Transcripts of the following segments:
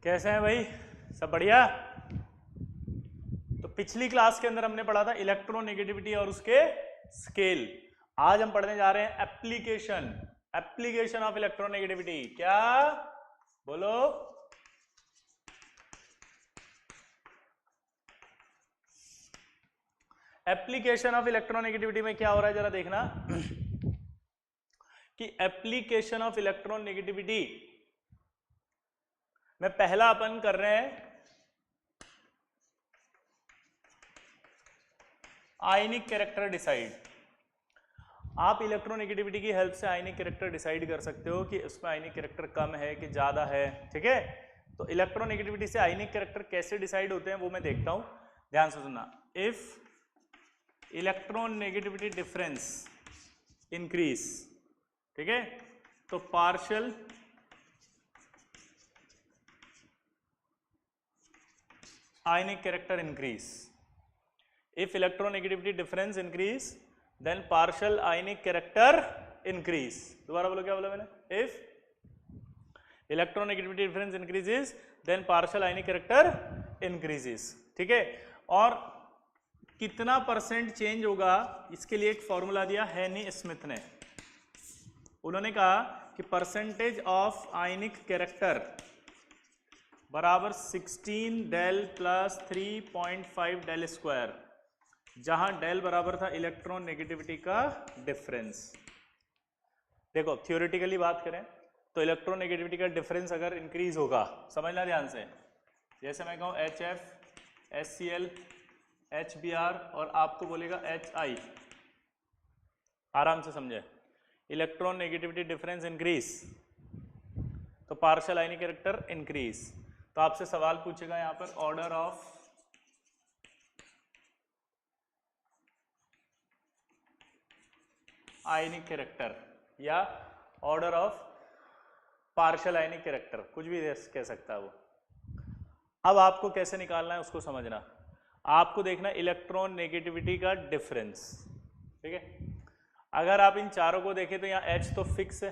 कैसे हैं भाई, सब बढ़िया। तो पिछली क्लास के अंदर हमने पढ़ा था इलेक्ट्रोनेगेटिविटी और उसके स्केल। आज हम पढ़ने जा रहे हैं एप्लीकेशन ऑफ इलेक्ट्रोनेगेटिविटी। क्या बोलो? एप्लीकेशन ऑफ इलेक्ट्रोनेगेटिविटी में क्या हो रहा है जरा देखना कि एप्लीकेशन ऑफ इलेक्ट्रोनेगेटिविटी में पहला अपन कर रहे हैं आयनिक कैरेक्टर डिसाइड। आप इलेक्ट्रोनेगेटिविटी की हेल्प से आयनिक कैरेक्टर डिसाइड कर सकते हो कि उसमें आयनिक कैरेक्टर कम है कि ज्यादा है। ठीक है, तो इलेक्ट्रोनेगेटिविटी से आयनिक कैरेक्टर कैसे डिसाइड होते हैं वो मैं देखता हूं, ध्यान से सुनना। इफ इलेक्ट्रोनेगेटिविटी डिफरेंस इंक्रीज, ठीक है, तो partial ionic character increase. If electronegativity difference increase, then partial ionic character increase. दोबारा बोलो, क्या बोला मैंने? If electronegativity difference increases, then partial ionic character increases. ठीक है, और कितना परसेंट चेंज होगा इसके लिए एक फॉर्मूला दिया हैनी स्मिथ ने। उन्होंने कहा कि परसेंटेज ऑफ आयनिक कैरेक्टर बराबर 16 डेल प्लस 3.5 डेल स्क्वायर, जहां डेल बराबर था इलेक्ट्रॉन नेगेटिविटी का डिफरेंस। देखो थ्योरेटिकली बात करें तो इलेक्ट्रॉन नेगेटिविटी का डिफरेंस अगर इंक्रीज होगा, समझना ध्यान से, जैसे मैं कहूं HF, HCl, HBr और आपको बोलेगा HI, आराम से समझे। इलेक्ट्रॉन नेगेटिविटी डिफरेंस इंक्रीज तो पार्शियल आयनिक कैरेक्टर इंक्रीज। तो आपसे सवाल पूछेगा यहां पर ऑर्डर ऑफ आयनिक कैरेक्टर या order of partial ionic character, कुछ भी कह सकता है वो। अब आपको कैसे निकालना है उसको समझना। आपको देखना इलेक्ट्रॉन नेगेटिविटी का डिफरेंस, ठीक है। अगर आप इन चारों को देखें तो यहाँ H तो फिक्स है,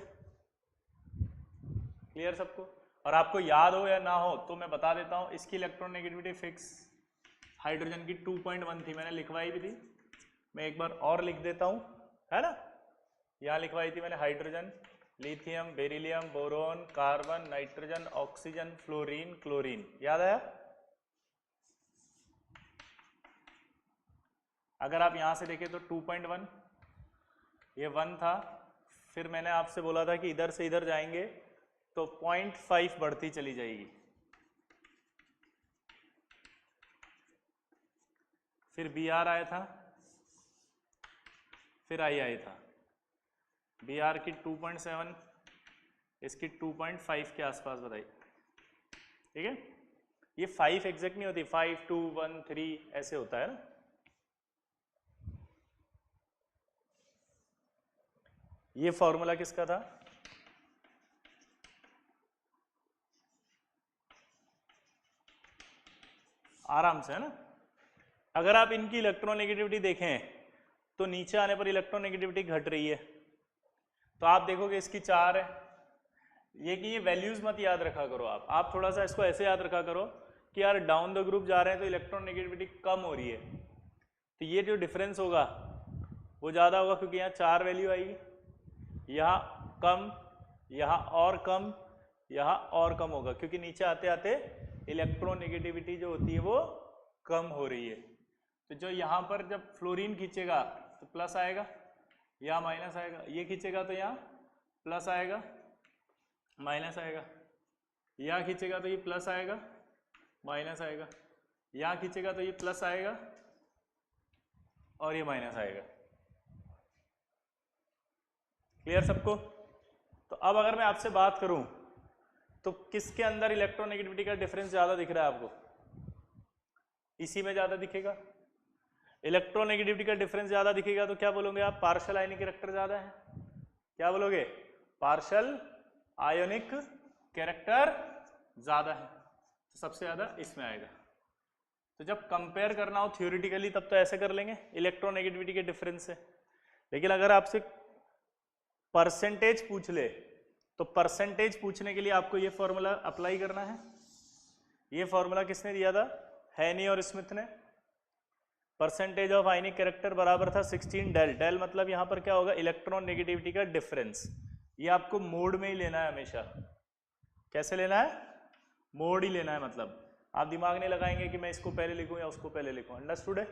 क्लियर सबको। और आपको याद हो या ना हो तो मैं बता देता हूं, इसकी इलेक्ट्रॉन नेगेटिविटी फिक्स हाइड्रोजन की 2.1 थी, मैंने लिखवाई भी थी, मैं एक बार और लिख देता हूं, है ना। यहां लिखवाई थी मैंने hydrogen, lithium, beryllium, boron, carbon, nitrogen, oxygen, fluorine, chlorine. याद आया? अगर आप यहां से देखें तो 2.1 ये 1 था, फिर मैंने आपसे बोला था कि इधर से इधर जाएंगे तो 0.5 बढ़ती चली जाएगी, फिर Br आया था, फिर I आया था। Br की 2.7, इसकी 2.5 के आसपास बताइए, ठीक है। ये 5 एग्जैक्ट नहीं होती, 5, 2, 1, 3 ऐसे होता है ना। ये फॉर्मूला किसका था? आराम से, है ना। अगर आप इनकी इलेक्ट्रोनेगेटिविटी देखें तो नीचे आने पर इलेक्ट्रोनेगेटिविटी घट रही है, तो आप देखोगे इसकी 4 है। ये कि ये वैल्यूज मत याद रखा करो, आप थोड़ा सा इसको ऐसे याद रखा करो कि यार डाउन द ग्रुप जा रहे हैं तो इलेक्ट्रोनेगेटिविटी कम हो रही है, तो ये जो डिफरेंस होगा वो ज़्यादा होगा, क्योंकि यहाँ 4 वैल्यू आएगी, यहाँ कम, यहाँ और कम, यहाँ और कम होगा, क्योंकि नीचे आते आते इलेक्ट्रोनेगेटिविटी जो होती है वो कम हो रही है। तो जो यहाँ पर जब फ्लोरीन खींचेगा तो प्लस आएगा, यहाँ माइनस आएगा, ये खींचेगा तो यहाँ प्लस आएगा, माइनस आएगा, यहाँ खींचेगा तो ये प्लस आएगा, माइनस आएगा, यहाँ खींचेगा तो ये प्लस आएगा और ये माइनस आएगा। क्लियर सबको? तो अब अगर मैं आपसे बात करूं तो किसके अंदर इलेक्ट्रोनेगेटिविटी का डिफरेंस ज्यादा दिख रहा है आपको? इसी में ज्यादा दिखेगा। इलेक्ट्रोनेगेटिविटी का डिफरेंस ज्यादा दिखेगा तो क्या बोलोगे आप? पार्शियल आयनिक कैरेक्टर ज्यादा है। क्या बोलोगे? पार्शियल आयोनिक कैरेक्टर ज्यादा है, तो सबसे ज्यादा इसमें आएगा। तो जब कंपेयर करना हो थ्योरेटिकली तब तो ऐसे कर लेंगे इलेक्ट्रोनेगेटिविटी के डिफरेंस से, लेकिन अगर आपसे परसेंटेज पूछ ले तो परसेंटेज पूछने के लिए आपको ये फॉर्मूला अप्लाई करना है, ये फॉर्मूला किसने दिया था? हैनी और स्मिथ ने। परसेंटेज ऑफ आयनिक कैरेक्टर बराबर था 16 डेल। डेल मतलब यहाँ पर क्या होगा? इलेक्ट्रॉन नेगेटिविटी का डिफरेंस। ये आपको मोड में ही लेना है हमेशा। कैसे लेना है? मोड ही लेना है। मतलब आप दिमाग नहीं लगाएंगे कि मैं इसको पहले लिखूं या उसको पहले लिखूं। अंडरस्टूड है?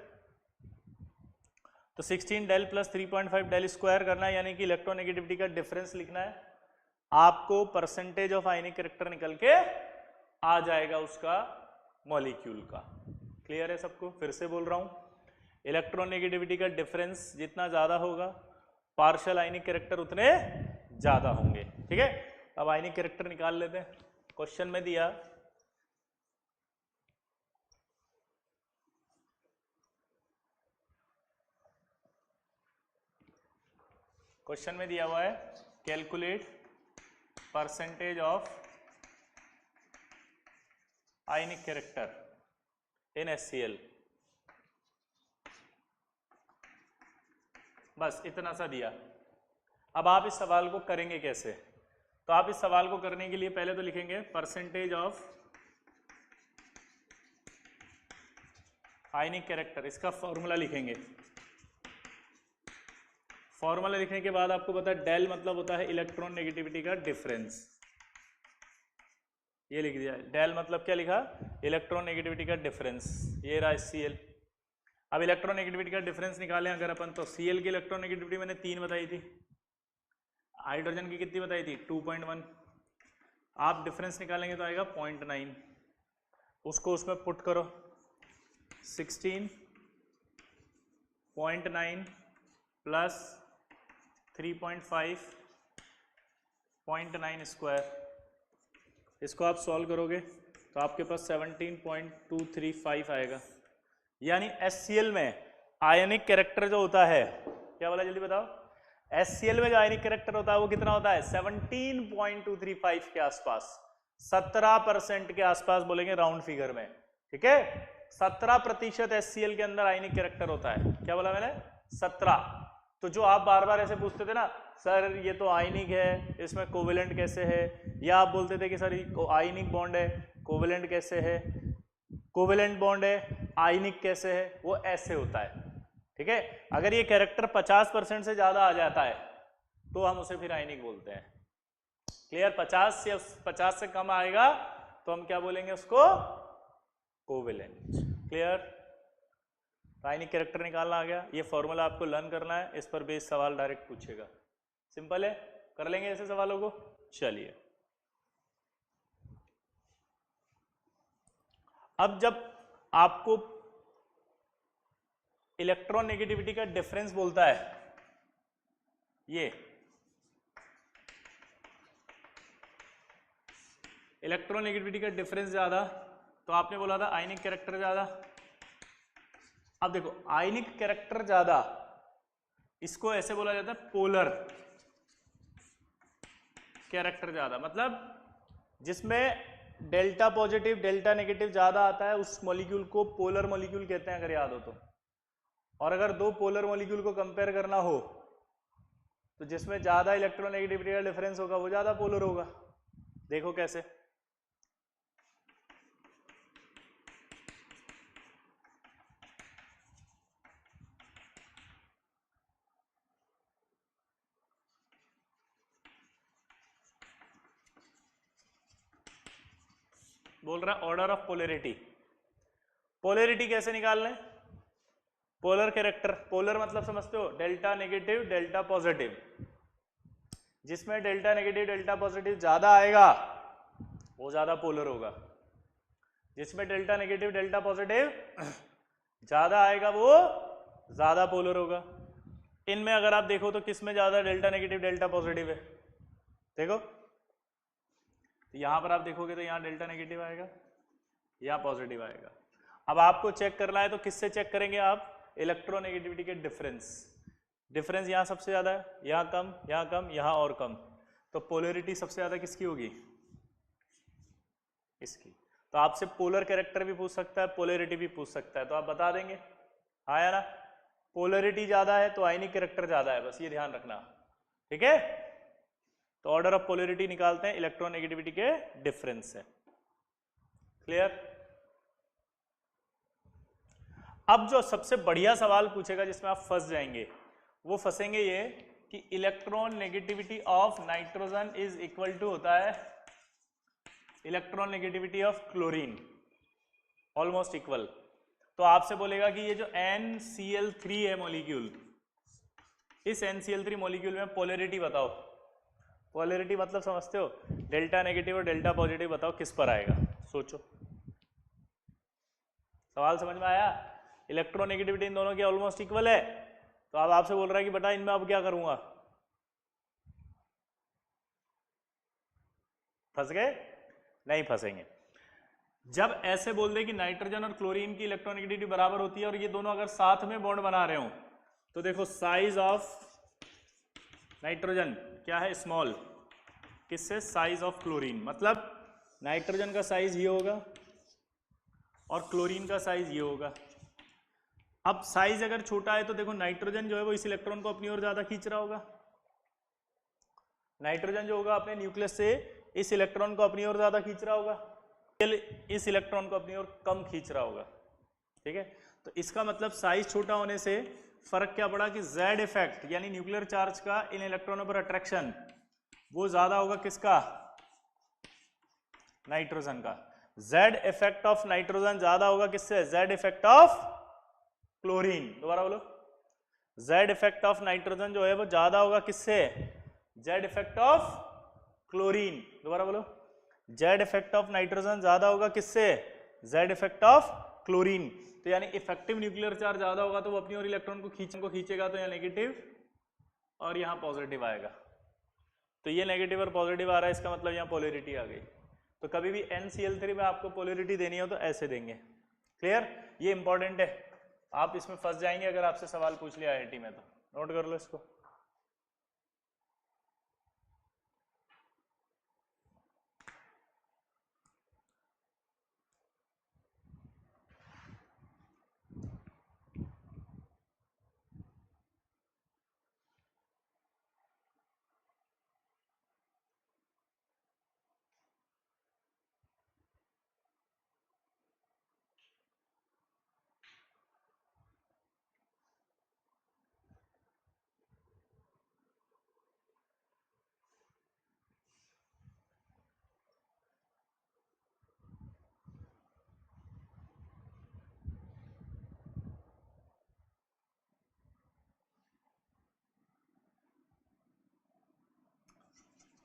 तो 16 डेल प्लस 3.5 डेल स्क्वायर करना है, यानी कि इलेक्ट्रॉन नेगेटिविटी का डिफरेंस लिखना है। आपको परसेंटेज ऑफ आयनिक कैरेक्टर निकल के आ जाएगा उसका मॉलिक्यूल का। क्लियर है सबको? फिर से बोल रहा हूं, इलेक्ट्रॉन नेगेटिविटी का डिफरेंस जितना ज्यादा होगा पार्शियल आयनिक कैरेक्टर उतने ज्यादा होंगे। ठीक है, अब आयनिक कैरेक्टर निकाल लेते हैं। क्वेश्चन में दिया हुआ है calculate percentage of ionic character in HCl। बस इतना सा दिया। अब आप इस सवाल को करेंगे कैसे? तो आप इस सवाल को करने के लिए पहले तो लिखेंगे परसेंटेज ऑफ आयनिक कैरेक्टर, इसका फॉर्मूला लिखेंगे। फॉर्मूला लिखने के बाद आपको पता है डेल मतलब होता है इलेक्ट्रॉन नेगेटिविटी का डिफरेंस। ये लिख दिया। डेल मतलब क्या लिखा? इलेक्ट्रॉन नेगेटिविटी का डिफरेंस। ये रहा HCl। अब इलेक्ट्रॉन नेगेटिविटी का डिफरेंस निकालें अगर अपन, तो Cl की इलेक्ट्रॉन नेगेटिविटी मैंने 3 बताई थी, हाइड्रोजन की कितनी बताई थी? 2.1। आप डिफरेंस निकालेंगे तो आएगा 0.9। उसको उसमें पुट करो, 16.9 प्लस 3.5 0.9 स्क्वायर। इसको आप सॉल्व करोगे तो आपके पास 17.235 आएगा। यानी HCl में आयनिक कैरेक्टर जो होता है, क्या बोला जल्दी बताओ? HCl में जो आयनिक कैरेक्टर होता है वो कितना होता है? 17.235 के आसपास, 17% के आसपास बोलेंगे राउंड फिगर में। ठीक है, 17% HCl के अंदर आयनिक कैरेक्टर होता है। क्या बोला मैंने? 17। तो जो आप बार बार ऐसे पूछते थे ना, सर ये तो आयनिक है, इसमें कोवेलेंट कैसे है? या आप बोलते थे कि सर आयनिक बॉन्ड है, कोवेलेंट कैसे है? कोवेलेंट बॉन्ड है, आयनिक कैसे है? वो ऐसे होता है। ठीक है, अगर ये कैरेक्टर 50% से ज्यादा आ जाता है तो हम उसे फिर आयनिक बोलते हैं। क्लियर? 50 से कम आएगा तो हम क्या बोलेंगे उसको? कोवेलेंट। क्लियर? आयनिक कैरेक्टर निकालना आ गया। ये फॉर्मूला आपको लर्न करना है, इस पर बेस्ड सवाल डायरेक्ट पूछेगा। सिंपल है, कर लेंगे ऐसे सवालों को। चलिए, अब जब आपको इलेक्ट्रॉन नेगेटिविटी का डिफरेंस बोलता है, ये इलेक्ट्रॉन नेगेटिविटी का डिफरेंस ज्यादा, तो आपने बोला था आयनिक कैरेक्टर ज्यादा। अब देखो, आयनिक कैरेक्टर ज्यादा, इसको ऐसे बोला जाता है पोलर कैरेक्टर ज्यादा। मतलब जिसमें डेल्टा पॉजिटिव डेल्टा नेगेटिव ज्यादा आता है उस मॉलिक्यूल को पोलर मॉलिक्यूल कहते हैं, अगर याद हो तो। और अगर दो पोलर मॉलिक्यूल को कंपेयर करना हो तो जिसमें ज्यादा इलेक्ट्रोनेगेटिविटी का डिफरेंस होगा वो ज्यादा पोलर होगा। देखो कैसे। बोल रहा ऑर्डर ऑफ पोलैरिटी। पोलैरिटी कैसे निकाल लें? पोलर कैरेक्टर, पोलर मतलब समझते हो? Delta negative delta positive. जिसमें डेल्टा नेगेटिव डेल्टा पॉजिटिव ज्यादा आएगा वो ज्यादा पोलर होगा। जिसमें डेल्टा नेगेटिव डेल्टा पॉजिटिव ज्यादा आएगा वो ज्यादा पोलर होगा। इनमें अगर आप देखो तो किसमें ज्यादा डेल्टा नेगेटिव डेल्टा पॉजिटिव है? देखो, यहां पर आप देखोगे तो यहां डेल्टा नेगेटिव आएगा, यहां पॉजिटिव आएगा। अब आपको चेक करना है तो किससे चेक करेंगे आप? इलेक्ट्रोनेगेटिविटी के डिफरेंस। डिफरेंस यहां सबसे ज्यादा है, यहां कम, यहां कम, यहां और कम। तो पोलैरिटी सबसे ज्यादा किसकी होगी? इसकी। तो आपसे पोलर कैरेक्टर भी पूछ सकता है, पोलैरिटी भी पूछ सकता है, तो आप बता देंगे। हाँ या ना? पोलैरिटी ज्यादा है तो आयनिक कैरेक्टर ज्यादा है, बस ये ध्यान रखना। ठीक है, तो ऑर्डर ऑफ पोलैरिटी निकालते हैं इलेक्ट्रोनेगेटिविटी के डिफरेंस से। क्लियर? अब जो सबसे बढ़िया सवाल पूछेगा जिसमें आप फंस जाएंगे, वो फंसेंगे ये कि electron negativity of nitrogen is equal to होता है electron negativity of chlorine, almost equal. तो आपसे बोलेगा कि ये जो NCl3 है मॉलिक्यूल, इस NCl3 मॉलिक्यूल में पोलैरिटी बताओ। पोलैरिटी मतलब समझते हो, डेल्टा नेगेटिव और डेल्टा पॉजिटिव बताओ किस पर आएगा, सोचो। सवाल समझ में आया? इलेक्ट्रोनेगेटिविटी इन दोनों की ऑलमोस्ट इक्वल है, तो अब आपसे बोल रहा है कि बेटा इनमें अब क्या करूंगा। फंस गए? नहीं फंसेंगे। जब ऐसे बोल दे कि नाइट्रोजन और क्लोरीन की इलेक्ट्रोनेगेटिविटी बराबर होती है और ये दोनों अगर साथ में बॉन्ड बना रहे हो, तो देखो साइज ऑफ नाइट्रोजन क्या है, स्मॉल, किससे, साइज ऑफ क्लोरीन, मतलब नाइट्रोजन का साइज ये होगा और क्लोरीन का साइज ये होगा। अब साइज अगर छोटा है तो देखो नाइट्रोजन जो है वो इस इलेक्ट्रॉन को अपनी ओर ज्यादा खींच रहा होगा, नाइट्रोजन जो होगा अपने न्यूक्लियस से इस इलेक्ट्रॉन को अपनी ओर ज्यादा खींच रहा होगा, इस इलेक्ट्रॉन को अपनी ओर कम खींच रहा होगा। ठीक है, तो इसका मतलब साइज छोटा होने से फर्क क्या पड़ा कि Z इफेक्ट यानी न्यूक्लियर चार्ज का इन इलेक्ट्रॉनों पर अट्रैक्शन वो ज्यादा होगा किसका, नाइट्रोजन का। Z इफेक्ट ऑफ नाइट्रोजन ज्यादा होगा किससे, Z इफेक्ट ऑफ क्लोरीन। दोबारा बोलो, Z इफेक्ट ऑफ नाइट्रोजन जो है वो ज्यादा होगा किससे, Z इफेक्ट ऑफ क्लोरीन। दोबारा बोलो, Z इफेक्ट ऑफ नाइट्रोजन ज्यादा होगा किससे, Z इफेक्ट ऑफ क्लोरीन। तो यानी इफेक्टिव न्यूक्लियर चार्ज ज्यादा होगा तो वो अपनी ओर इलेक्ट्रॉन को खींचेगा, तो यहाँ नेगेटिव और यहाँ पॉजिटिव आएगा। तो ये नेगेटिव और पॉजिटिव आ रहा है, इसका मतलब यहाँ पोलैरिटी आ गई। तो कभी भी NCl3 में आपको पोलैरिटी देनी हो तो ऐसे देंगे। क्लियर? ये इंपॉर्टेंट है, आप इसमें फंस जाएंगे अगर आपसे सवाल पूछ लिया IIT में, तो नोट कर लो इसको।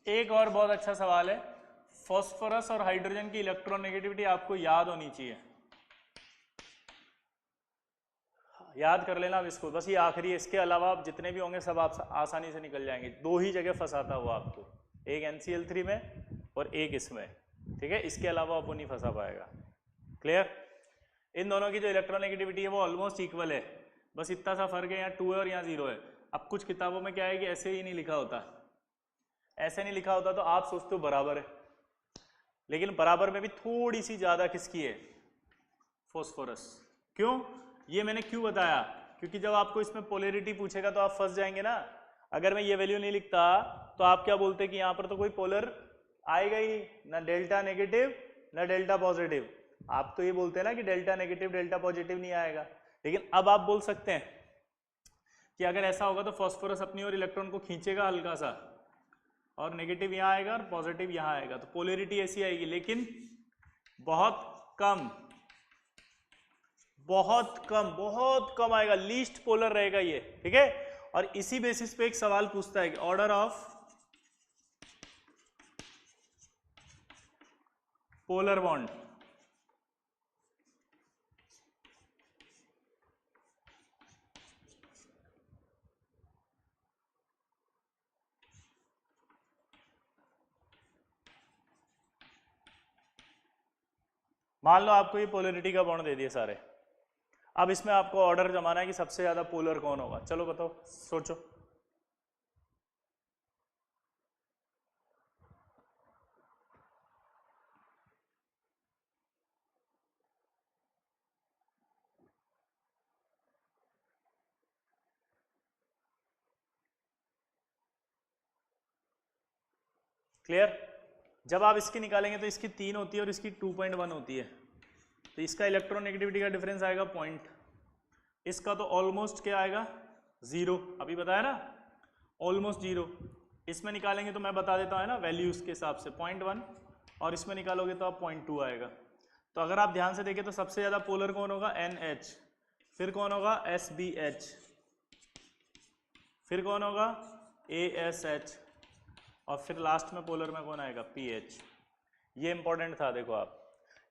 एक और बहुत अच्छा सवाल है, फास्फोरस और हाइड्रोजन की इलेक्ट्रोनेगेटिविटी आपको याद होनी चाहिए, याद कर लेना अब इसको, बस ये आखिरी है। इसके अलावा आप जितने भी होंगे सब आप आसानी से निकल जाएंगे। दो ही जगह फंसाता हुआ आपको, एक NCl3 में और एक इसमें। ठीक है, इसके अलावा आपको नहीं फंसा पाएगा। क्लियर? इन दोनों की जो इलेक्ट्रोनेगेटिविटी है वो ऑलमोस्ट इक्वल है, बस इतना सा फर्क है, यहाँ 2 है और यहाँ 0 है। अब कुछ किताबों में क्या है कि ऐसे ही नहीं लिखा होता, ऐसे नहीं लिखा होता तो आप सोचते हो बराबर है, लेकिन बराबर में भी थोड़ी सी ज्यादा किसकी है, फास्फोरस। क्यों? ये मैंने क्यों बताया, क्योंकि जब आपको इसमें पोलैरिटी पूछेगा तो आप फंस जाएंगे ना। अगर मैं ये वैल्यू नहीं लिखता तो आप क्या बोलते कि यहाँ पर तो कोई पोलर आएगा ही नहीं, ना डेल्टा नेगेटिव ना डेल्टा पॉजिटिव। आप तो ये बोलते हैं ना कि डेल्टा नेगेटिव डेल्टा पॉजिटिव नहीं आएगा, लेकिन अब आप बोल सकते हैं कि अगर ऐसा होगा तो फास्फोरस अपनी ओर इलेक्ट्रॉन को खींचेगा हल्का सा, और नेगेटिव यहाँ आएगा और पॉजिटिव यहाँ आएगा, तो पोलैरिटी ऐसी आएगी, लेकिन बहुत कम, बहुत कम, बहुत कम आएगा, लीस्ट पोलर रहेगा ये। ठीक है, और इसी बेसिस पे एक सवाल पूछता है कि ऑर्डर ऑफ पोलर बॉन्ड। मान लो आपको ये पोलैरिटी का बॉन्ड दे दिए सारे, अब इसमें आपको ऑर्डर जमाना है कि सबसे ज्यादा पोलर कौन होगा। चलो बताओ, सोचो। क्लियर? जब आप इसकी निकालेंगे तो इसकी 3 होती है और इसकी 2.1 होती है, तो इसका इलेक्ट्रोनेगेटिविटी का डिफरेंस आएगा 0.1। इसका तो ऑलमोस्ट क्या आएगा, 0, अभी बताया ना, ऑलमोस्ट 0। इसमें निकालेंगे तो मैं बता देता हूँ ना वैल्यूज के हिसाब से 0.1, और इसमें निकालोगे तो आप 0.2 आएगा। तो अगर आप ध्यान से देखें तो सबसे ज़्यादा पोलर कौन होगा, NH, फिर कौन होगा, SBH, फिर कौन होगा, ASH, और फिर लास्ट में पोलर में कौन आएगा, PH। ये इंपॉर्टेंट था, देखो आप,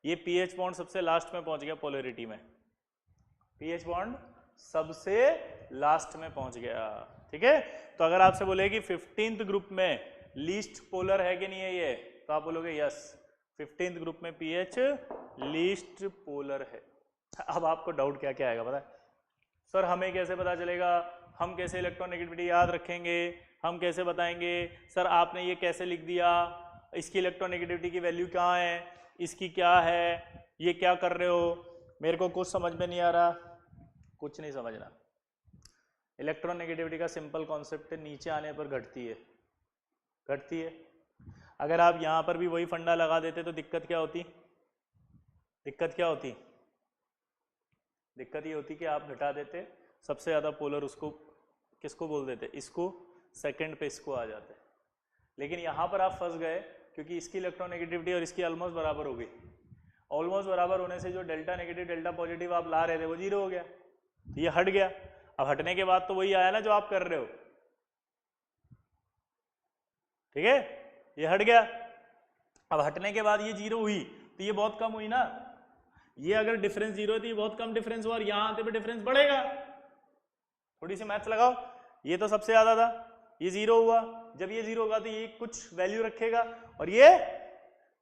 ये PH बॉन्ड सबसे लास्ट में पहुंच गया पोलरिटी में, PH बॉन्ड सबसे लास्ट में पहुंच गया, ठीक है। तो अगर आपसे बोले कि 15th ग्रुप में लीस्ट पोलर है कि नहीं है ये, तो आप बोलोगे यस, 15th ग्रुप में PH लीस्ट पोलर है। अब आपको डाउट क्या क्या आएगा पता है, सर हमें कैसे पता चलेगा, हम कैसे इलेक्ट्रोनेगेटिविटी याद रखेंगे, हम कैसे बताएंगे, सर आपने ये कैसे लिख दिया, इसकी इलेक्ट्रोनेगेटिविटी की वैल्यू क्या है, इसकी क्या है, ये क्या कर रहे हो, मेरे को कुछ समझ में नहीं आ रहा। कुछ नहीं समझना, इलेक्ट्रोनेगेटिविटी का सिंपल कॉन्सेप्ट है, नीचे आने पर घटती है, घटती है। अगर आप यहाँ पर भी वही फंडा लगा देते तो दिक्कत क्या होती, दिक्कत क्या होती, दिक्कत ये होती कि आप घटा देते, सबसे ज़्यादा पोलर उसको किसको बोल देते, इसको, सेकंड पे इसको आ जाते। लेकिन यहाँ पर आप फंस गए क्योंकि इसकी इलेक्ट्रोनेगेटिविटी और इसकी ऑलमोस्ट बराबर हो गई। ऑलमोस्ट बराबर होने से जो डेल्टा नेगेटिव डेल्टा पॉजिटिव आप ला रहे थे वो 0 हो गया, तो ये हट गया। अब हटने के बाद तो वही आया ना जो आप कर रहे हो, ठीक है, ये हट गया। अब हटने के बाद ये 0 हुई तो ये बहुत कम हुई ना, ये अगर डिफरेंस 0 है तो ये बहुत कम डिफरेंस हुआ, और यहाँ आते पे डिफरेंस बढ़ेगा। थोड़ी सी मैथ्स लगाओ, ये तो सबसे ज्यादा था, ये 0 हुआ, जब ये 0 होगा तो ये कुछ वैल्यू रखेगा और ये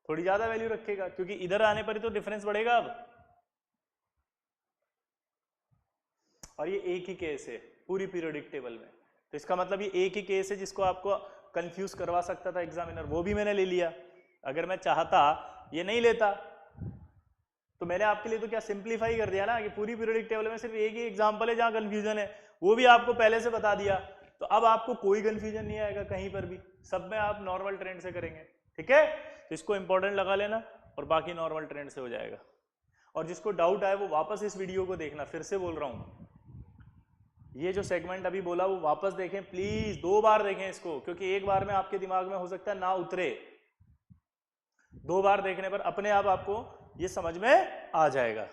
थोड़ी ज्यादा वैल्यू रखेगा, क्योंकि इधर आने पर ही तो डिफरेंस बढ़ेगा अब। और ये एक ही केस है पूरी पीरियोडिक टेबल में, तो इसका मतलब ये एक ही केस है जिसको आपको कंफ्यूज करवा सकता था एग्जामिनर, वो भी मैंने ले लिया। अगर मैं चाहता ये नहीं लेता तो मैंने आपके लिए तो क्या सिंप्लीफाई कर दिया ना, कि पूरी पीरियोडिक टेबल में सिर्फ एक ही एग्जांपल है जहां कंफ्यूजन है, वो भी आपको पहले से बता दिया, तो अब आपको कोई कंफ्यूजन नहीं आएगा कहीं पर भी, सब में आप नॉर्मल ट्रेंड से करेंगे, ठीक है। तो इसको इंपॉर्टेंट लगा लेना और बाकी नॉर्मल ट्रेंड से हो जाएगा। और जिसको डाउट आए वो वापस इस वीडियो को देखना, फिर से बोल रहा हूं, ये जो सेगमेंट अभी बोला वो वापस देखें प्लीज, 2 बार देखें इसको, क्योंकि एक बार में आपके दिमाग में हो सकता है ना उतरे, 2 बार देखने पर अपने आप आपको ये समझ में आ जाएगा।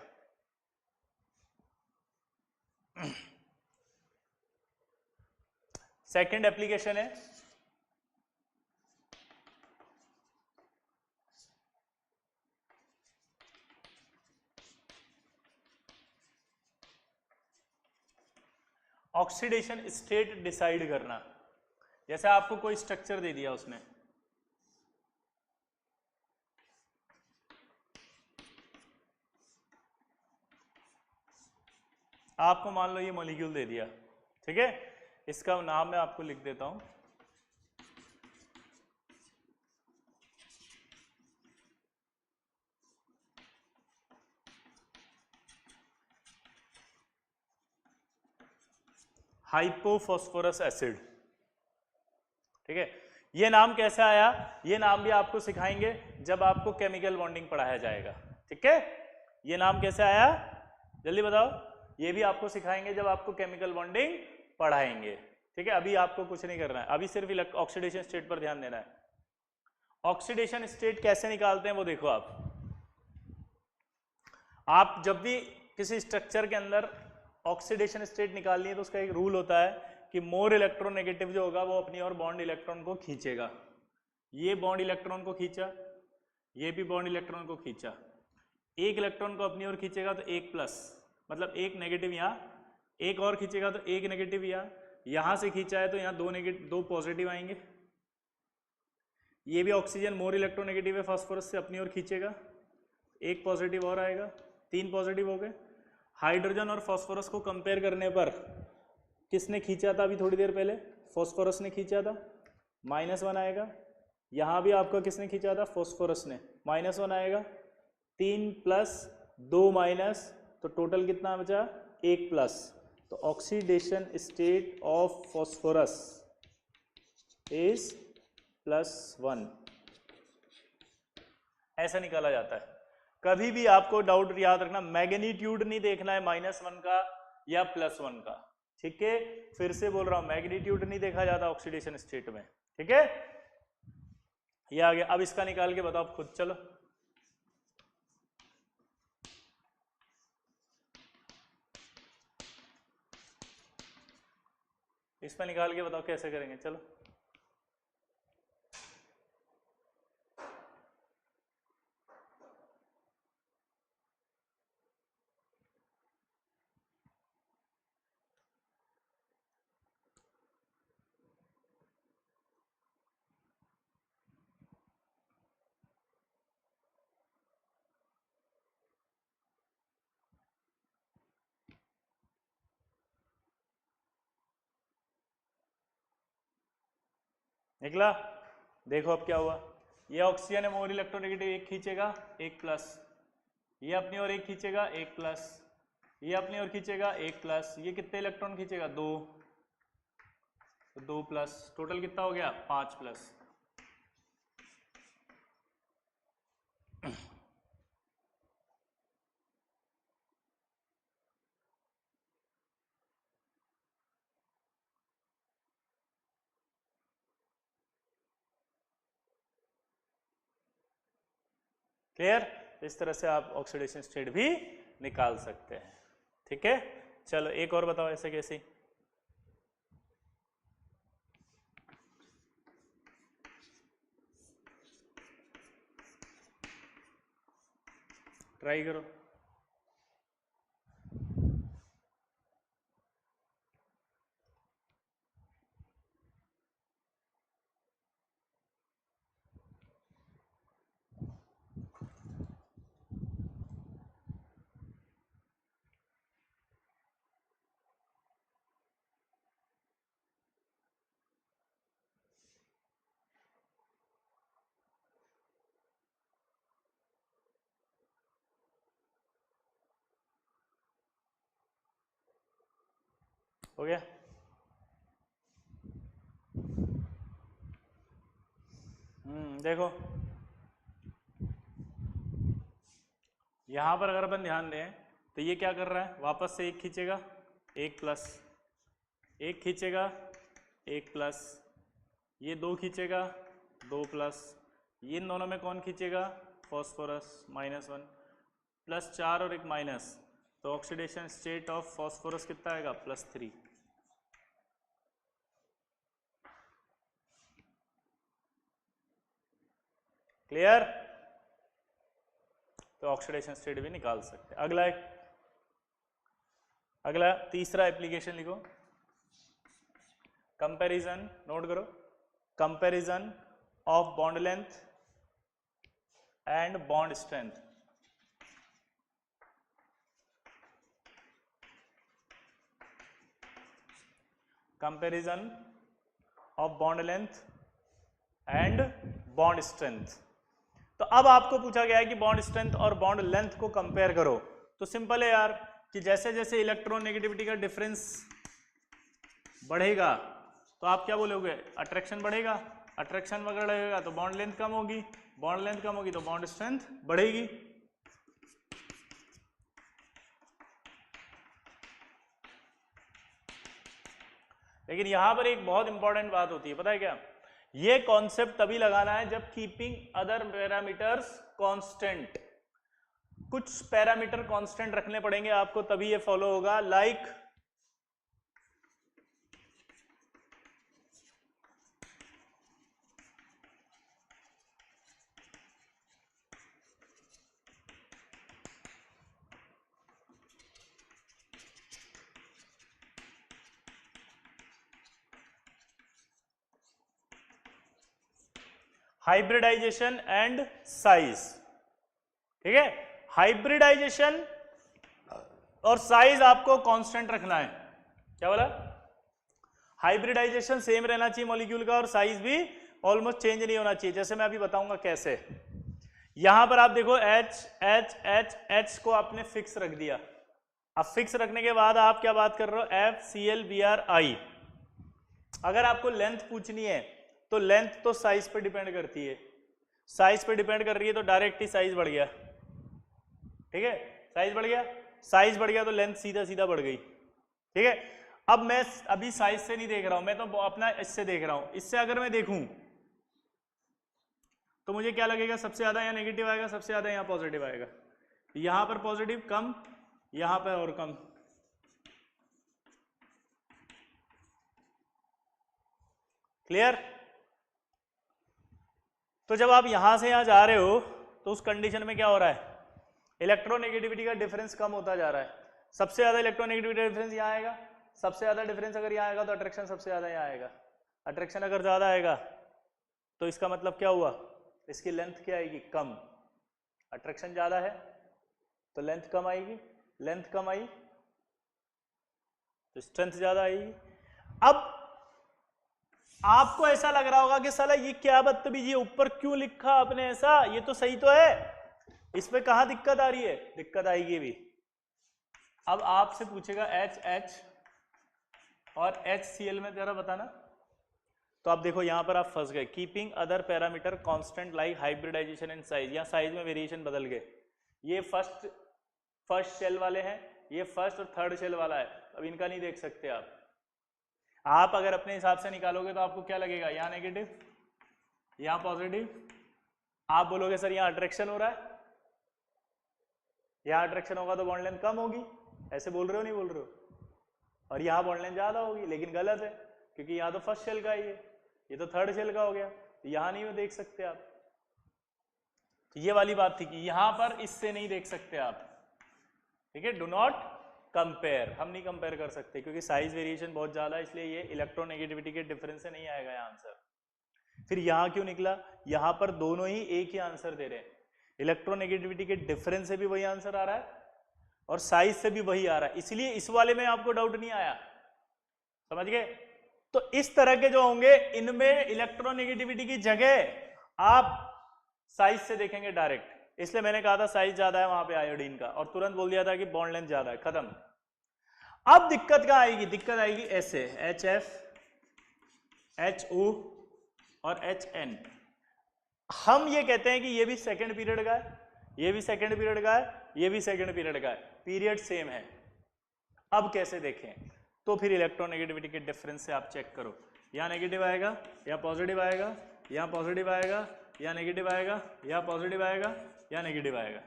सेकंड एप्लीकेशन है ऑक्सीडेशन स्टेट डिसाइड करना। जैसे आपको कोई स्ट्रक्चर दे दिया उसने, आपको मान लो ये मॉलिक्यूल दे दिया, ठीक है, इसका नाम मैं आपको लिख देता हूं, हाइपोफॉस्फोरस एसिड, ठीक है। ये नाम कैसे आया, ये नाम भी आपको सिखाएंगे जब आपको केमिकल बॉन्डिंग पढ़ाया जाएगा, ठीक है। ये नाम कैसे आया जल्दी बताओ, ये भी आपको सिखाएंगे जब आपको केमिकल बॉन्डिंग पढ़ाएंगे, ठीक है। अभी आपको कुछ नहीं करना है, अभी सिर्फ ऑक्सीडेशन स्टेट पर ध्यान देना है। ऑक्सीडेशन स्टेट कैसे निकालते हैं वो देखो आप जब भी किसी स्ट्रक्चर के अंदर ऑक्सीडेशन स्टेट निकालनी है तो उसका एक रूल होता है कि मोर इलेक्ट्रोनेगेटिव जो होगा वो अपनी और बॉन्ड इलेक्ट्रॉन को खींचेगा। ये बॉन्ड इलेक्ट्रॉन को खींचा, ये भी बॉन्ड इलेक्ट्रॉन को खींचा, एक इलेक्ट्रॉन को अपनी ओर खींचेगा तो एक प्लस, मतलब एक नेगेटिव यहाँ, एक और खींचेगा तो एक नेगेटिव यहाँ, यहाँ से खींचा है तो यहाँ दो पॉजिटिव आएंगे। ये भी ऑक्सीजन मोर इलेक्ट्रोनेगेटिव है, फास्फोरस से अपनी ओर खींचेगा, एक पॉजिटिव और आएगा, 3 पॉजिटिव हो गए। हाइड्रोजन और फास्फोरस को कंपेयर करने पर किसने खींचा था अभी थोड़ी देर पहले, फास्फोरस ने खींचा था, -1 आएगा। यहाँ भी आपका किसने खींचा था, फास्फोरस ने, -1 आएगा। 3 प्लस 2 माइनस, तो टोटल कितना बचा, 1 प्लस। तो oxidation state of phosphorus is +1, ऐसा निकाला जाता है। कभी भी आपको डाउट याद रखना, मैग्नीट्यूड नहीं देखना है -1 का, या +1 का। ठीक है, फिर से बोल रहा हूं मैग्नीट्यूड नहीं देखा जाता ऑक्सीडेशन स्टेट में। ठीक है, ये आ गया। अब इसका निकाल के बताओ खुद, चलो इसमें निकाल के बताओ कैसे करेंगे, चलो। निकला? देखो अब क्या हुआ, ये ऑक्सीजन है मोर इलेक्ट्रोनेगेटिव, एक खींचेगा एक प्लस, ये अपनी ओर एक खींचेगा एक प्लस, ये अपनी ओर खींचेगा एक प्लस, ये कितने इलेक्ट्रॉन खींचेगा 2, तो 2 प्लस, टोटल कितना हो गया 5 प्लस। क्लियर? इस तरह से आप ऑक्सीडेशन स्टेट भी निकाल सकते हैं। ठीक है, चलो एक और बताओ ऐसे कैसे। ट्राई करो। हो गया? देखो यहां पर अगर अपन ध्यान दें तो ये क्या कर रहा है, वापस से एक खींचेगा एक प्लस, एक खींचेगा एक प्लस, ये 2 खींचेगा 2 प्लस, ये इन दोनों में कौन खींचेगा फॉस्फोरस -1 प्लस 4 और एक माइनस, तो ऑक्सीडेशन स्टेट ऑफ फॉस्फोरस कितना आएगा +3। क्लियर? तो ऑक्सीडेशन स्टेट भी निकाल सकते हैं। अगला तीसरा एप्लीकेशन लिखो, कंपैरिजन, नोट करो, comparison of bond length and bond strength. Comparison of bond length and bond strength. तो अब आपको पूछा गया है कि बॉन्ड स्ट्रेंथ और बॉन्ड लेंथ को कंपेयर करो। तो सिंपल है यार कि जैसे जैसे इलेक्ट्रॉन नेगेटिविटी का डिफरेंस बढ़ेगा तो आप क्या बोलोगे, अट्रैक्शन बढ़ेगा, अट्रैक्शन वगैरह बढ़ेगा तो बॉन्ड लेंथ कम होगी, बॉन्ड लेंथ कम होगी तो बॉन्ड स्ट्रेंथ बढ़ेगी। लेकिन यहां पर एक बहुत इंपॉर्टेंट बात होती है, पता है क्या, ये कॉन्सेप्ट तभी लगाना है जब कीपिंग अदर पैरामीटर्स कांस्टेंट। कुछ पैरामीटर कांस्टेंट रखने पड़ेंगे आपको तभी ये फॉलो होगा, लाइक हाइब्रिडाइजेशन एंड साइज। ठीक है, हाइब्रिडाइजेशन और साइज आपको कांस्टेंट रखना है। क्या बोला, हाइब्रिडाइजेशन सेम रहना चाहिए मॉलिक्यूल का और साइज भी ऑलमोस्ट चेंज नहीं होना चाहिए। जैसे मैं अभी बताऊंगा कैसे। यहां पर आप देखो H H H H को आपने फिक्स रख दिया। अब फिक्स रखने के बाद आप क्या बात कर रहे हो, FCl Br I। अगर आपको लेंथ पूछनी है तो लेंथ तो साइज पे डिपेंड करती है, साइज पे डिपेंड कर रही है तो डायरेक्ट ही साइज बढ़ गया। ठीक है, साइज बढ़ गया, साइज बढ़ गया तो लेंथ सीधा सीधा बढ़ गई। ठीक है। अब मैं अभी साइज से नहीं देख रहा हूं, मैं तो अपना इससे देख रहा हूं। इससे अगर मैं देखूं तो मुझे क्या लगेगा, सबसे ज्यादा यहाँ नेगेटिव आएगा, सबसे ज्यादा यहाँ पॉजिटिव आएगा। यहां पर पॉजिटिव कम, यहां पर और कम। क्लियर? तो जब आप यहां से यहां जा रहे हो तो उस कंडीशन में क्या हो रहा है, इलेक्ट्रोनेगेटिविटी का डिफरेंस कम होता जा रहा है। सबसे ज्यादा इलेक्ट्रोनेगेटिविटी का डिफरेंस यहाँ आएगा, सबसे ज्यादा डिफरेंस अगर यहाँ आएगा तो अट्रैक्शन सबसे ज्यादा यहाँ आएगा। अट्रैक्शन अगर ज्यादा आएगा तो इसका मतलब क्या हुआ, इसकी लेंथ क्या आएगी, कम। अट्रैक्शन ज्यादा है तो लेंथ कम आएगी, लेंथ कम आई तो स्ट्रेंथ ज्यादा आएगी। अब आपको ऐसा लग रहा होगा कि साला ये क्या बदतमीजी है, ऊपर क्यों लिखा आपने ऐसा, ये तो सही तो है, इस पे कहां दिक्कत आ रही है, दिक्कत आएगी भी। अब आपसे पूछेगा HH और HCl में जरा बताना, तो आप देखो यहां पर आप फंस गए। Keeping other parameter constant like hybridization and size, यहां साइज में वेरिएशन बदल गए। ये फर्स्ट शेल वाले हैं, ये फर्स्ट और थर्ड शेल वाला है, अब इनका नहीं देख सकते आप। आप अगर अपने हिसाब से निकालोगे तो आपको क्या लगेगा, यहाँ नेगेटिव यहाँ पॉजिटिव। आप बोलोगे सर यहाँ अट्रैक्शन हो रहा है, यहाँ अट्रैक्शन होगा तो बॉन्ड लेंथ कम होगी, ऐसे बोल रहे हो नहीं बोल रहे हो, और यहाँ बॉन्ड लेंथ ज्यादा होगी, लेकिन गलत है क्योंकि यहाँ तो फर्स्ट शेल का ही है, ये तो थर्ड शेल का हो गया, तो यहाँ नहीं देख सकते आप। तो ये वाली बात थी कि यहाँ पर इससे नहीं देख सकते आप, ठीक है। डू नॉट कंपेयर, हम नहीं कंपेयर कर सकते क्योंकि साइज वेरिएशन बहुत ज्यादा है, इसलिए ये इलेक्ट्रोनेगेटिविटी के डिफरेंस से नहीं आएगा यहाँ आंसर। फिर यहाँ क्यों निकला, यहाँ पर दोनों ही एक ही आंसर दे रहे हैं, इलेक्ट्रोनेगेटिविटी के डिफरेंस से भी वही आंसर आ रहा है और साइज से भी वही आ रहा है, इसलिए इस वाले में आपको डाउट नहीं आया, समझ गए। तो इस तरह के जो होंगे इनमें इलेक्ट्रोनेगेटिविटी की जगह आप साइज से देखेंगे डायरेक्ट, इसलिए मैंने कहा था साइज ज्यादा है वहां पे आयोडीन का, और तुरंत बोल दिया था कि बॉन्ड लेंथ ज्यादा है, खत्म। अब दिक्कत क्या आएगी, दिक्कत आएगी ऐसे HF HO और HN। हम ये कहते हैं कि ये भी सेकंड पीरियड का है, ये भी सेकंड पीरियड का है, ये भी सेकंड पीरियड का है, पीरियड सेम है। अब कैसे देखें, तो फिर इलेक्ट्रोनेगेटिविटी के डिफरेंस से आप चेक करो, यहाँ नेगेटिव आएगा, यहाँ पॉजिटिव आएगा, यहाँ पॉजिटिव आएगा, यहाँ नेगेटिव आएगा, यहाँ पॉजिटिव आएगा, यहाँ नेगेटिव आएगा।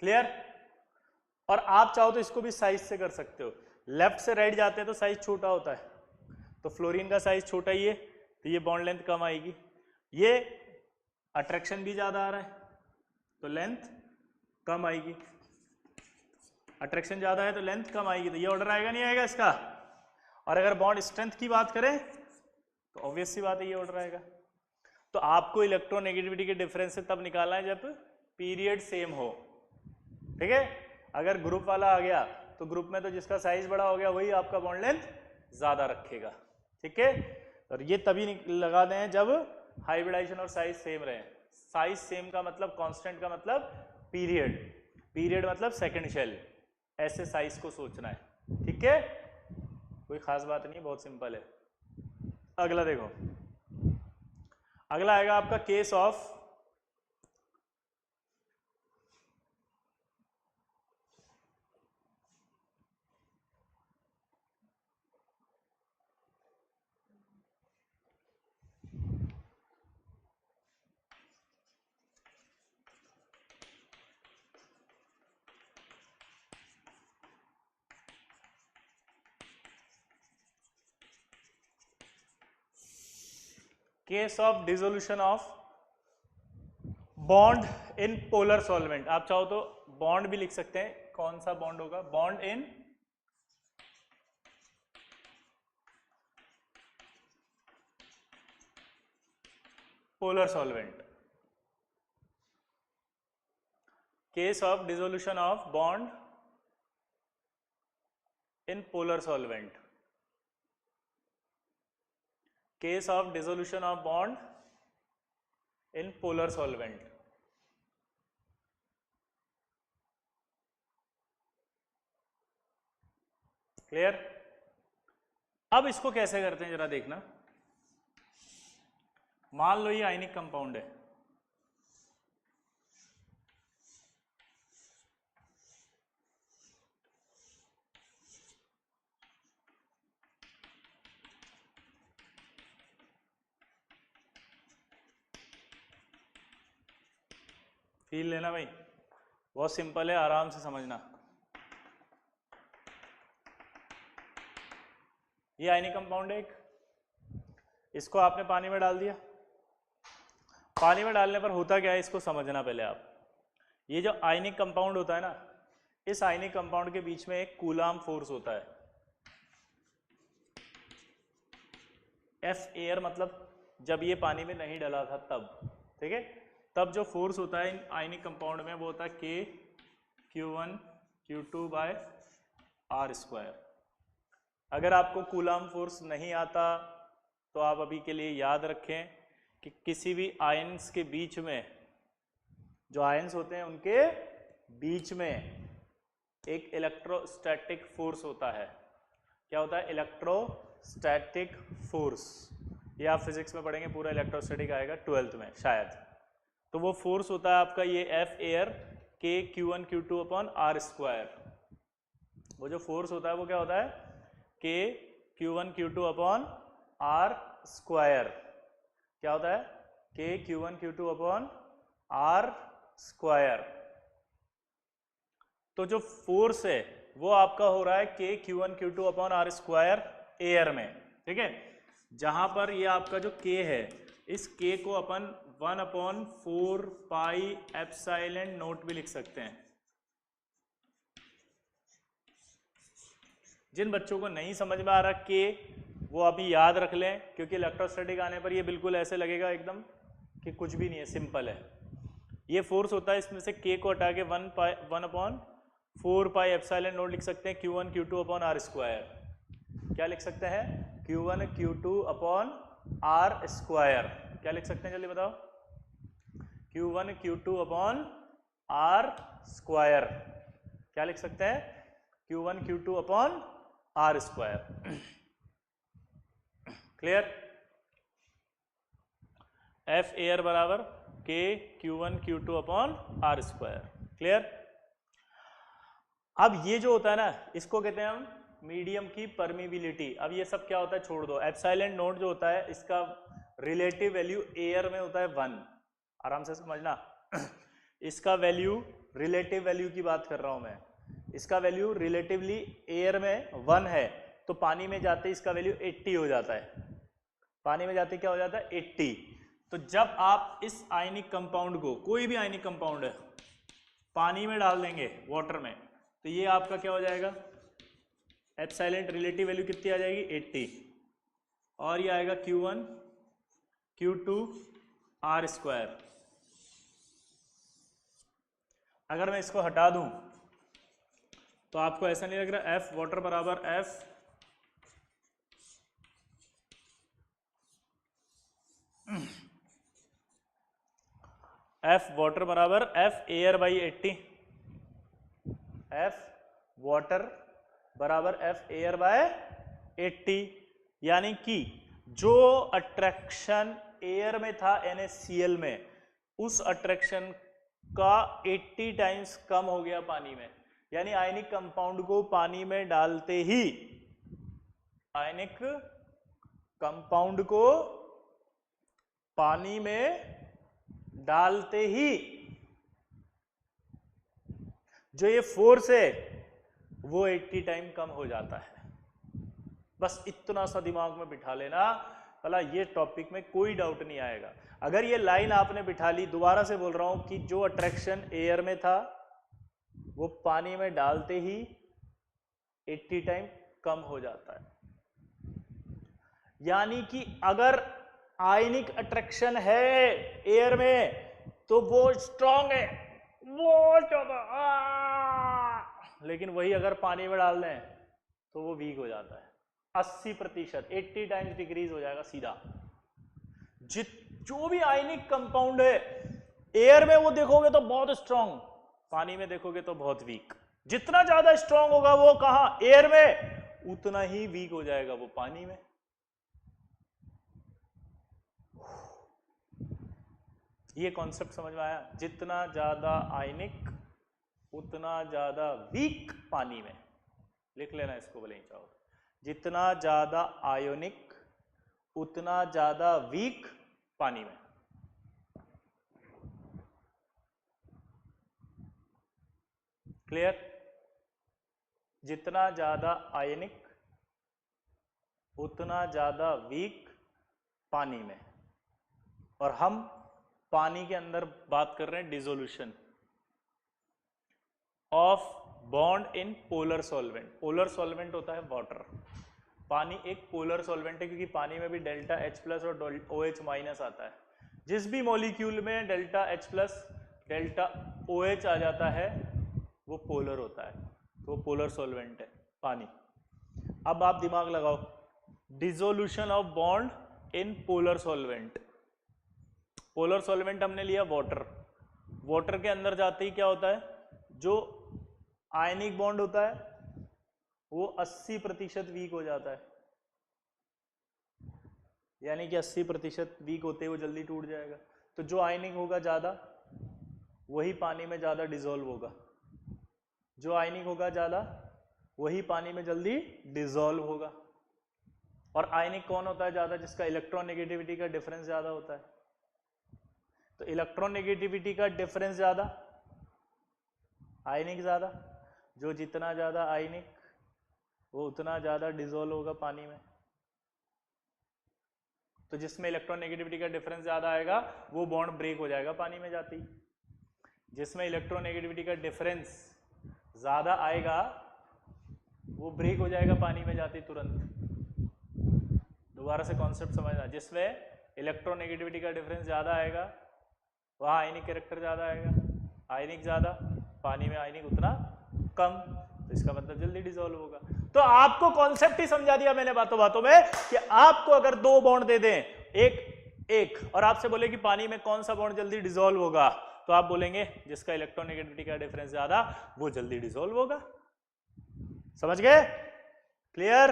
क्लियर? और आप चाहो तो इसको भी साइज से कर सकते हो, लेफ्ट से राइट जाते हैं तो साइज छोटा होता है, तो फ्लोरीन का साइज छोटा ही है तो ये बॉन्ड लेंथ कम आएगी, ये अट्रैक्शन भी ज्यादा आ रहा है तो लेंथ कम आएगी, अट्रैक्शन ज्यादा है तो लेंथ कम आएगी, तो ये ऑर्डर आएगा नहीं आएगा इसका। और अगर बॉन्ड स्ट्रेंथ की बात करें तो ऑब्वियस सी बात है ये ऑर्डर आएगा। तो आपको इलेक्ट्रोनेगेटिविटी के डिफरेंस से तब निकालना है जब पीरियड सेम हो, ठीक है। अगर ग्रुप वाला आ गया तो ग्रुप में तो जिसका साइज बड़ा हो गया वही आपका बॉन्ड लेंथ ज्यादा रखेगा, ठीक है। और ये तभी लगा दें जब हाइब्रिडाइजेशन और साइज सेम रहे। साइज सेम का मतलब कांस्टेंट का मतलब पीरियड, पीरियड मतलब सेकंड शेल, ऐसे साइज को सोचना है, ठीक है। कोई खास बात नहीं, बहुत सिंपल है। अगला देखो, अगला आएगा आपका case of case of dissolution of bond in polar solvent. आप चाहो तो बॉन्ड भी लिख सकते हैं, कौन सा बॉन्ड होगा, bond in polar solvent. Case of dissolution of bond in polar solvent, case of dissolution of bond in polar solvent. Clear? अब इसको कैसे करते हैं जरा देखना। मान लो ये आयनिक कंपाउंड है, फील लेना भाई, बहुत सिंपल है, आराम से समझना। ये आयनिक कंपाउंड है एक, इसको आपने पानी में डाल दिया। पानी में डालने पर होता क्या है इसको समझना पहले आप। ये जो आयनिक कंपाउंड होता है ना, इस आयनिक कंपाउंड के बीच में एक कूलाम फोर्स होता है। एफ एयर मतलब जब ये पानी में नहीं डला था तब, ठीक है, तब जो फोर्स होता है इन आयनिक कंपाउंड में वो होता है K Q1 Q2 bye are square. अगर आपको कूलाम फोर्स नहीं आता तो आप अभी के लिए याद रखें कि किसी भी आयन्स के बीच में, जो आयन्स होते हैं उनके बीच में एक इलेक्ट्रोस्टैटिक फोर्स होता है। क्या होता है? Electrostatic force. ये आप फिजिक्स में पढ़ेंगे, पूरा इलेक्ट्रोस्टैटिक आएगा 12th में शायद। तो वो फोर्स होता है आपका ये F air K Q1 Q2 upon R square. वो जो फोर्स होता है वो क्या होता है? K Q1 Q2 upon R square. क्या होता है? K Q1 Q2 upon R square. तो जो फोर्स है वो आपका हो रहा है K Q1 Q2 upon R square air में, ठीक है। जहां पर ये आपका जो K है, इस K को अपन 1/4 पाई एप्सिलॉन नॉट भी लिख सकते हैं। जिन बच्चों को नहीं समझ में आ रहा K, वो अभी याद रख लें, क्योंकि इलेक्ट्रोस्टैटिक आने पर ये बिल्कुल ऐसे लगेगा एकदम कि कुछ भी नहीं है, सिंपल है। ये फोर्स होता है, इसमें से K को हटा के 1/4 पाई एप्सिलॉन नॉट लिख सकते हैं Q1 Q2 upon R square. क्या लिख सकते हैं? Q1 Q2 upon R square. क्या लिख सकते हैं जल्दी बताओ? Q1 Q2 upon R square. क्या लिख सकते हैं? Q1 Q2 upon R square. Clear? F air बराबर K Q1 Q2 upon R square. Clear? अब ये जो होता है ना, इसको कहते हैं हम मीडियम की परमिबिलिटी। अब ये सब क्या होता है छोड़ दो। एप्सिलॉन नॉट जो होता है इसका रिलेटिव वैल्यू एयर में होता है 1। आराम से समझना। इसका वैल्यू, रिलेटिव वैल्यू की बात कर रहा हूं मैं, इसका वैल्यू रिलेटिवली एयर में 1 है, तो पानी में जाते इसका वैल्यू 80 हो जाता है। पानी में जाते क्या हो जाता है? 80। तो जब आप इस आयनिक कंपाउंड को, कोई भी आयनिक कंपाउंड है, पानी में डाल देंगे वाटर में, तो ये आपका क्या हो जाएगा? एप्सिलॉन रिलेटिव वैल्यू कितनी आ जाएगी? 80। और ये आएगा Q1 Q2 आर स्क्वायर। अगर मैं इसको हटा दूं तो आपको ऐसा नहीं लग रहा एफ वाटर बराबर एफ वाटर बराबर F air by 80। F water बराबर एफ एयर बाय 80, यानी कि जो अट्रैक्शन एयर में था NaCl में, उस अट्रैक्शन का 80 टाइम्स कम हो गया पानी में। यानी आयनिक कंपाउंड को पानी में डालते ही, आयनिक कंपाउंड को पानी में डालते ही जो ये फोर्स है वो 80 टाइम कम हो जाता है। बस इतना सा दिमाग में बिठा लेना, भला ये टॉपिक में कोई डाउट नहीं आएगा। अगर ये लाइन आपने बिठा ली, दोबारा से बोल रहा हूं कि जो अट्रैक्शन एयर में था वो पानी में डालते ही 80 टाइम कम हो जाता है। यानी कि अगर आयनिक अट्रैक्शन है एयर में तो वो स्ट्रांग है, वो ज्यादा, लेकिन वही अगर पानी में डाल दें तो वो वीक हो जाता है। 80%, 80 टाइम्स डिक्रीज हो जाएगा सीधा। जो भी आयनिक कंपाउंड है एयर में वो देखोगे तो बहुत स्ट्रांग, पानी में देखोगे तो बहुत वीक। जितना ज्यादा स्ट्रांग होगा वो कहां? एयर में, उतना ही वीक हो जाएगा वो पानी में। ये कॉन्सेप्ट समझ में आया? जितना ज्यादा आयनिक उतना ज्यादा वीक पानी में। लिख लेना इसको भले ही चाहो। जितना ज्यादा आयोनिक उतना ज्यादा वीक पानी में। क्लियर? जितना ज्यादा आयनिक उतना ज्यादा वीक पानी में, और हम पानी के अंदर बात कर रहे हैं dissolution of bond in polar solvent. Polar solvent होता है वाटर, पानी एक पोलर सॉल्वेंट है क्योंकि पानी में भी डेल्टा H प्लस और OH माइनस आता है। जिस भी मॉलिक्यूल में delta H plus delta OH आ जाता है वो पोलर होता है, तो वो पोलर सॉल्वेंट है पानी। अब आप दिमाग लगाओ, dissolution of bond in polar solvent. Polar solvent हमने लिया वाटर, वाटर के अंदर जाते ही क्या होता है, जो आयनिक बॉन्ड होता है वो 80% वीक हो जाता है, यानी कि 80% वीक होते ही वो जल्दी टूट जाएगा। तो जो आयनिक होगा ज्यादा वही पानी में ज्यादा डिसॉल्व होगा, जो आयनिक होगा ज्यादा वही पानी में जल्दी डिसॉल्व होगा। और आयनिक कौन होता है ज्यादा? जिसका इलेक्ट्रोनेगेटिविटी का डिफरेंस ज्यादा होता है। तो इलेक्ट्रोनेगेटिविटी का डिफरेंस ज्यादा, आयनिक ज्यादा, जो जितना ज्यादा आयनिक वो उतना ज्यादा डिसॉल्व होगा पानी में। तो जिसमें इलेक्ट्रोनेगेटिविटी का डिफरेंस ज्यादा आएगा वो बॉन्ड ब्रेक हो जाएगा पानी में जाती। जिसमें इलेक्ट्रोनेगेटिविटी का डिफरेंस ज्यादा आएगा वो ब्रेक हो जाएगा पानी में जाती तुरंत। दोबारा से कॉन्सेप्ट समझना, जिसमें इलेक्ट्रोनेगेटिविटी का डिफरेंस ज्यादा आएगा वहां आयनिक कैरेक्टर ज्यादा आएगा, आयनिक ज्यादा पानी में आयनिक उतना कम, तो इसका मतलब जल्दी डिसॉल्व होगा। तो आपको कॉन्सेप्ट ही समझा दिया मैंने बातों बातों में कि आपको अगर दो बॉन्ड दे दें, एक और आपसे बोले कि पानी में कौन सा बॉन्ड जल्दी डिसॉल्व होगा, तो आप बोलेंगे जिसका इलेक्ट्रोनेगेटिविटी का डिफरेंस ज्यादा वो जल्दी डिसॉल्व होगा। समझ गए? क्लियर?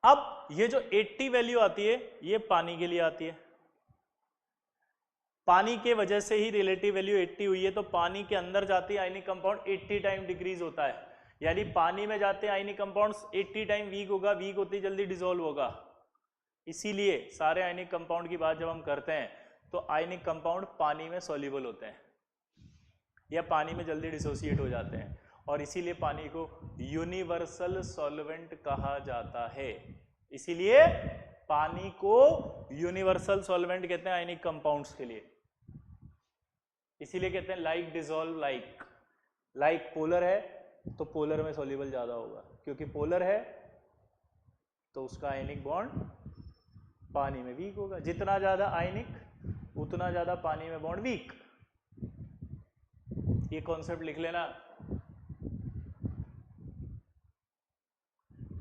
अब ये जो 80 वैल्यू आती है ये पानी के लिए आती है। पानी के वजह से ही रिलेटिव वैल्यू 80 हुई है, तो पानी के अंदर जाते आयनिक कंपाउंड 80 टाइम डिक्रीज होता है, यानी पानी में जाते आयनिक कंपाउंड्स 80 टाइम वीक होगा, वीक होती जल्दी डिसॉल्व होगा। इसीलिए सारे आयनिक कंपाउंड की बात जब हम करते हैं तो आयनिक कंपाउंड पानी में सॉल्युबल होते हैं या पानी में जल्दी डिसोसिएट हो जाते हैं, और इसीलिए पानी को यूनिवर्सल सॉल्वेंट कहा जाता है। इसीलिए पानी को यूनिवर्सल सॉल्वेंट कहते हैं आयनिक कंपाउंड्स के लिए। इसीलिए कहते हैं like dissolve like, like polar है तो पोलर में सॉल्युबल ज्यादा होगा, क्योंकि पोलर है तो उसका आयनिक बॉन्ड पानी में वीक होगा। जितना ज्यादा आयनिक उतना ज्यादा पानी में बॉन्ड वीक। ये कॉन्सेप्ट लिख लेना,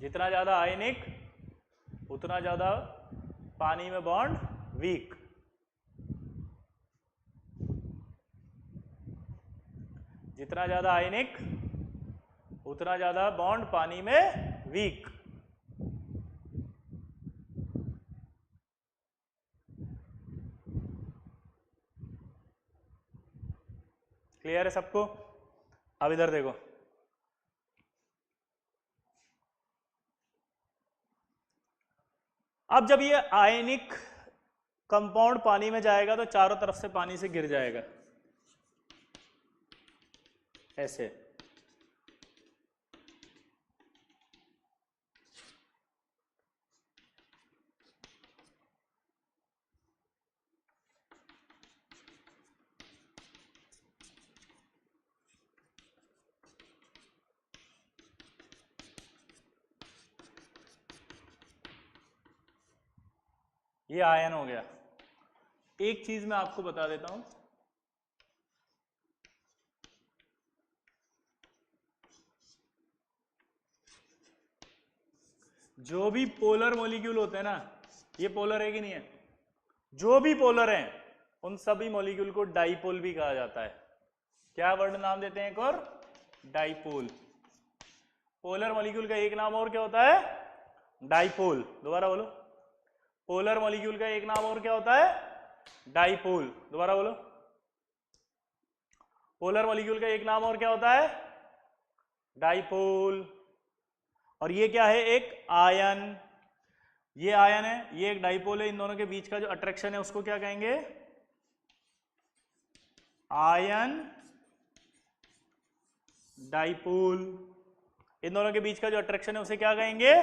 जितना ज्यादा आयनिक उतना ज्यादा पानी में बॉन्ड वीक। जितना ज्यादा आयनिक उतना ज्यादा बॉन्ड पानी में वीक। क्लियर है सबको? अब इधर देखो, अब जब ये आयनिक कंपाउंड पानी में जाएगा तो चारों तरफ से पानी से गिर जाएगा ऐसे। ये आयन हो गया। एक चीज मैं आपको बता देता हूं, जो भी पोलर मॉलिक्यूल होते हैं ना, ये पोलर है कि नहीं है? जो भी पोलर हैं उन सभी मॉलिक्यूल को डाइपोल भी कहा जाता है। क्या वर्ड नाम देते हैं? एक और, डाइपोल। पोलर मॉलिक्यूल का एक नाम और क्या होता है? डाइपोल। दोबारा बोलो, पोलर मॉलिक्यूल का एक नाम और क्या होता है? डाइपोल। दोबारा बोलो, पोलर मॉलिक्यूल का एक नाम और क्या होता है? डाइपोल। और ये क्या है? एक आयन। ये आयन है, ये एक डाइपोल है। इन दोनों के बीच का जो अट्रैक्शन है उसको क्या कहेंगे? Ion dipole. इन दोनों के बीच का जो अट्रैक्शन है उसे क्या कहेंगे?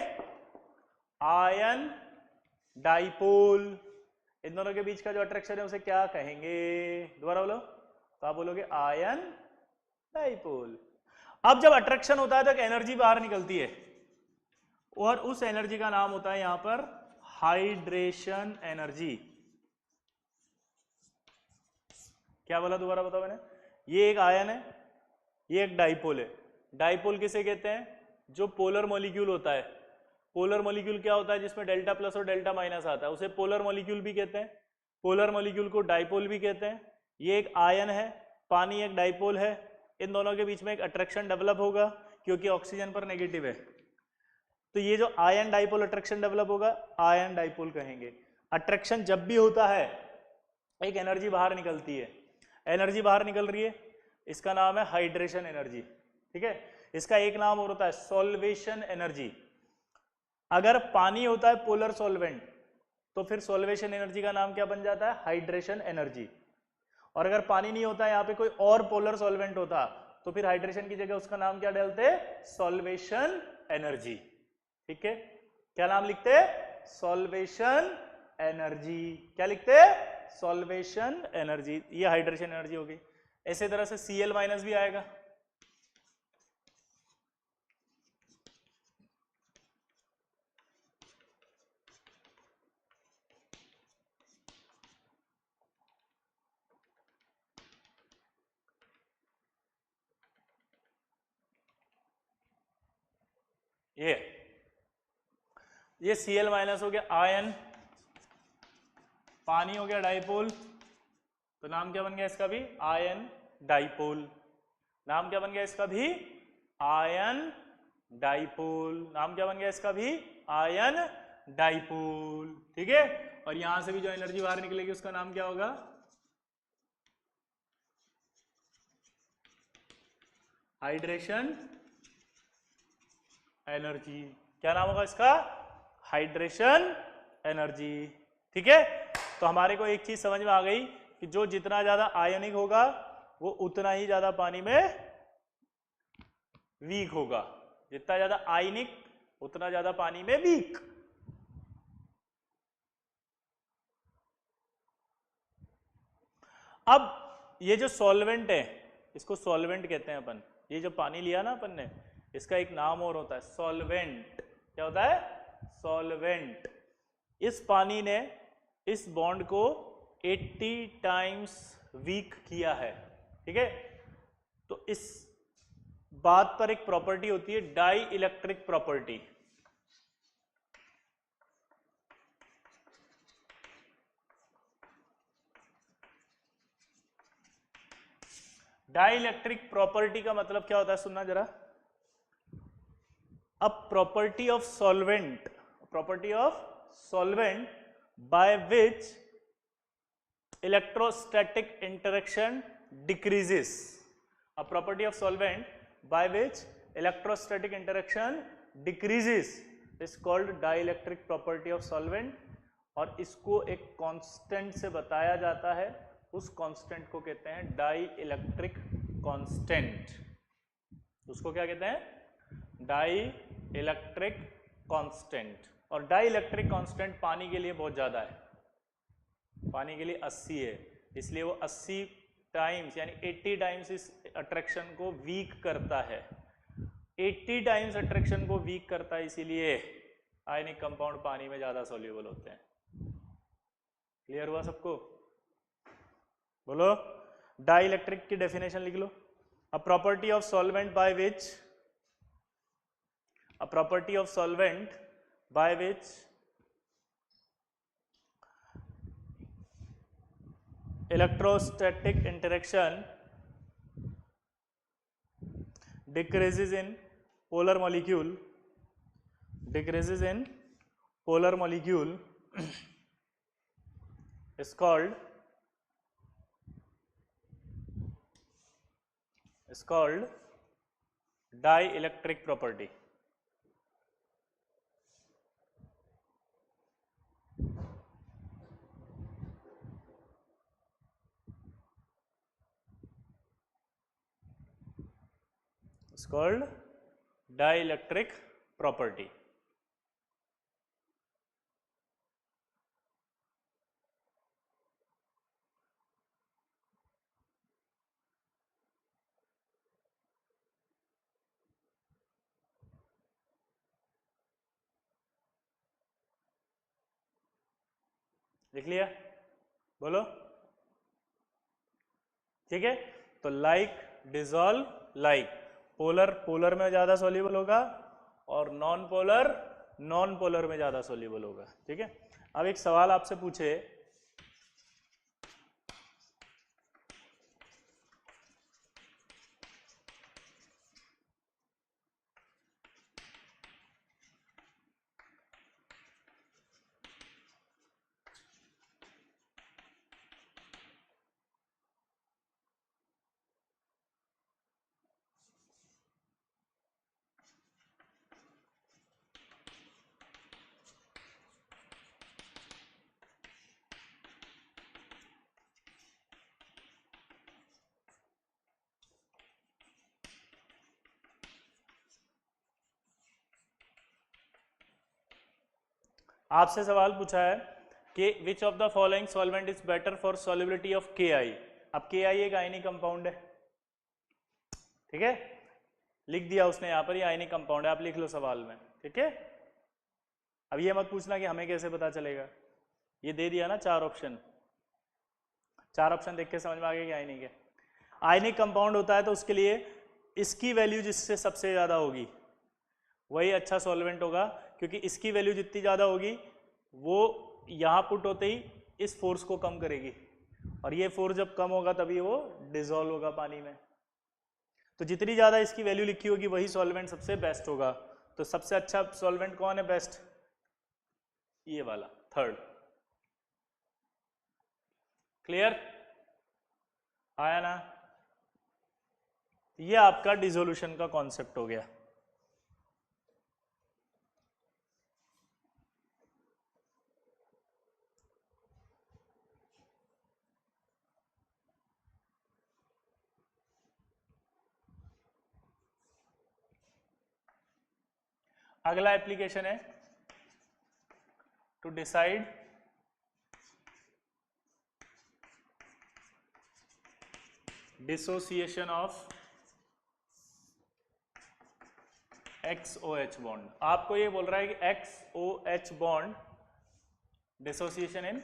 Ion dipole. इन दोनों के बीच का जो अट्रैक्शन है उसे क्या कहेंगे? दोबारा बोलो। तो आप बोलोगे आयन डाइपोल। अब जब अट्रैक्शन होता है तो एक एनर्जी बाहर निकलती है और उस एनर्जी का नाम होता है यहां पर हाइड्रेशन एनर्जी। क्या बोला? दोबारा बताओ मैंने। ये एक आयन है, ये एक डाइपोल है। डाइपोल किसे कहते हैं? जो पोलर मॉलिक्यूल होता है। पोलर मॉलिक्यूल क्या होता है? जिसमें डेल्टा प्लस और डेल्टा माइनस आता है, उसे पोलर मॉलिक्यूल भी कहते हैं। पोलर मॉलिक्यूल को डाइपोल भी कहते हैं। ये एक आयन है, पानी एक डाइपोल है। इन दोनों के बीच में एक अट्रैक्शन डेवलप होगा क्योंकि ऑक्सीजन पर नेगेटिव है। तो ये जो आयन डाइपोल अट्रैक्शन डेवलप होगा, आयन डाइपोल कहेंगे। अट्रैक्शन जब भी होता है एक एनर्जी बाहर निकलती है। एनर्जी बाहर निकल रही है, इसका नाम है हाइड्रेशन एनर्जी। ठीक है, इसका एक नाम और होता है सॉल्वेशन एनर्जी। अगर पानी होता है पोलर सॉल्वेंट तो फिर सॉल्वेशन एनर्जी का नाम क्या बन जाता है? Hydration energy. और अगर पानी नहीं होता, यहाँ पे कोई और पोलर सॉल्वेंट होता, तो फिर हाइड्रेशन की जगह उसका नाम क्या डालते? Solvation energy. ठीक है, क्या नाम लिखते? Solvation energy. क्या लिखते? Solvation energy. ये हाइड्रेशन एनर्जी हो गई। इसी तरह से Cl माइनस भी आएगा। ये Cl माइनस हो गया आयन, पानी हो गया डाइपोल, तो नाम क्या बन गया इसका भी? Ion dipole. नाम क्या बन गया इसका भी? Ion dipole. नाम क्या बन गया इसका भी? Ion dipole. ठीक है, और यहां से भी जो एनर्जी बाहर निकलेगी उसका नाम क्या होगा? Hydration energy. क्या नाम होगा इसका? Hydration energy. ठीक है, तो हमारे को एक चीज समझ में आ गई कि जो जितना ज्यादा आयनिक होगा वो उतना ही ज्यादा पानी में वीक होगा। जितना ज्यादा आयनिक उतना ज्यादा पानी में वीक। अब ये जो सॉल्वेंट है, इसको सॉल्वेंट कहते हैं अपन। ये जो पानी लिया ना अपन ने, इसका एक नाम और होता है सॉल्वेंट। क्या होता है? सॉल्वेंट। इस पानी ने इस बॉन्ड को 80 टाइम्स वीक किया है। ठीक है, तो इस बात पर एक प्रॉपर्टी होती है dielectric property. Dielectric property का मतलब क्या होता है? सुनना जरा। A property of solvent by which electrostatic interaction decreases. A property of solvent by which electrostatic interaction decreases is called dielectric property of solvent, और इसको एक कांस्टेंट से बताया जाता है। उस कांस्टेंट को कहते हैं डाई इलेक्ट्रिक कांस्टेंट। उसको क्या कहते हैं? Dielectric constant. और डाई इलेक्ट्रिक कांस्टेंट पानी के लिए बहुत ज्यादा है। पानी के लिए 80 है, इसलिए वो 80 टाइम्स यानी 80 टाइम्स इस अट्रैक्शन को वीक करता है। 80 टाइम्स अट्रैक्शन को वीक करता है, इसीलिए आयनिक कंपाउंड पानी में ज्यादा सोल्यूबल होते हैं। क्लियर हुआ सबको? बोलो। डाई इलेक्ट्रिक की डेफिनेशन लिख लो। A property of solvent by which electrostatic interaction decreases in polar molecule is called dielectric property. Called dielectric property. लिख लिया? बोलो। ठीक है, तो like dissolve like, polar polar में ज्यादा सोल्यूबल होगा और नॉन पोलर में ज्यादा सोल्यूबल होगा। ठीक है, अब एक सवाल आपसे पूछे, आपसे सवाल पूछा है कि which of the following solvent is better for solubility of के आई। अब के आई एक आयनिक कंपाउंड है, ठीक है, लिख दिया उसने यहाँ पर, ये आयनिक कंपाउंड है, आप लिख लो सवाल में। ठीक है, अब ये मत पूछना कि हमें कैसे पता चलेगा, ये दे दिया ना चार ऑप्शन, चार ऑप्शन देख के समझ में आ गया कि आयनिक है। आयनिक कंपाउंड होता है तो उसके लिए इसकी वैल्यू जिससे सबसे ज्यादा होगी वही अच्छा सॉल्वेंट होगा, क्योंकि इसकी वैल्यू जितनी ज्यादा होगी वो यहाँ पुट होते ही इस फोर्स को कम करेगी, और ये फोर्स जब कम होगा तभी वो डिसॉल्व होगा पानी में। तो जितनी ज्यादा इसकी वैल्यू लिखी होगी वही सॉल्वेंट सबसे बेस्ट होगा। तो सबसे अच्छा सॉल्वेंट कौन है बेस्ट? ये वाला थर्ड। क्लियर? आया ना? ये आपका डिसोल्यूशन का कॉन्सेप्ट हो गया। अगला एप्लीकेशन है to decide dissociation of XOH bond. आपको ये बोल रहा है कि XOH bond dissociation in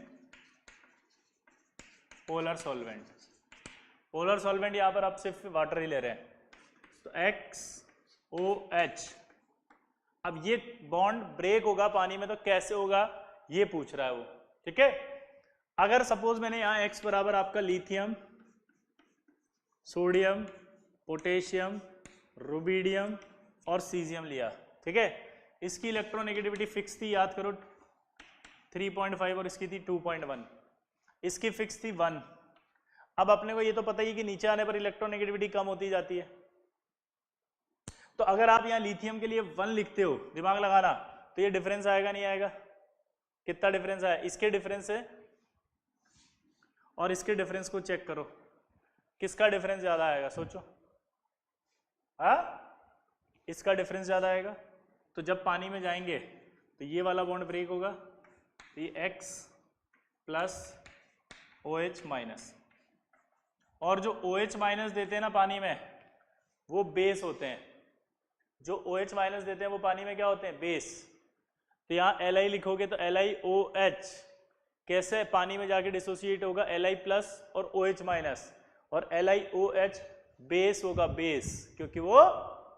polar solvent. Polar solvent यहां पर आप सिर्फ वाटर ही ले रहे हैं, तो XOH। अब ये बॉन्ड ब्रेक होगा पानी में तो कैसे होगा ये पूछ रहा है वो। ठीक है, अगर सपोज मैंने यहां X बराबर आपका लिथियम, सोडियम, पोटेशियम, रुबिडियम और सीजियम लिया, ठीक है, इसकी इलेक्ट्रोनेगेटिविटी फिक्स थी, याद करो 3.5 और इसकी थी 2.1, इसकी फिक्स थी 1। अब अपने को ये तो पता ही कि नीचे आने पर इलेक्ट्रोनेगेटिविटी कम होती जाती है, तो अगर आप यहाँ लिथियम के लिए 1 लिखते हो, दिमाग लगाना, तो ये डिफरेंस आएगा नहीं आएगा? कितना डिफरेंस आया? इसके डिफरेंस है और इसके डिफरेंस को चेक करो, किसका डिफरेंस ज्यादा आएगा? सोचो। हाँ, इसका डिफरेंस ज्यादा आएगा। तो जब पानी में जाएंगे तो ये वाला बॉन्ड ब्रेक होगा, तो ये X प्लस OH माइनस, और जो OH माइनस देते हैं ना पानी में वो बेस होते हैं, जो OH माइनस देते हैं वो पानी में क्या होते हैं? बेस। तो यहाँ Li लिखोगे तो LiOH कैसे पानी में जाके डिसोसिएट होगा? Li प्लस और OH माइनस, और LiOH बेस होगा, बेस, क्योंकि वो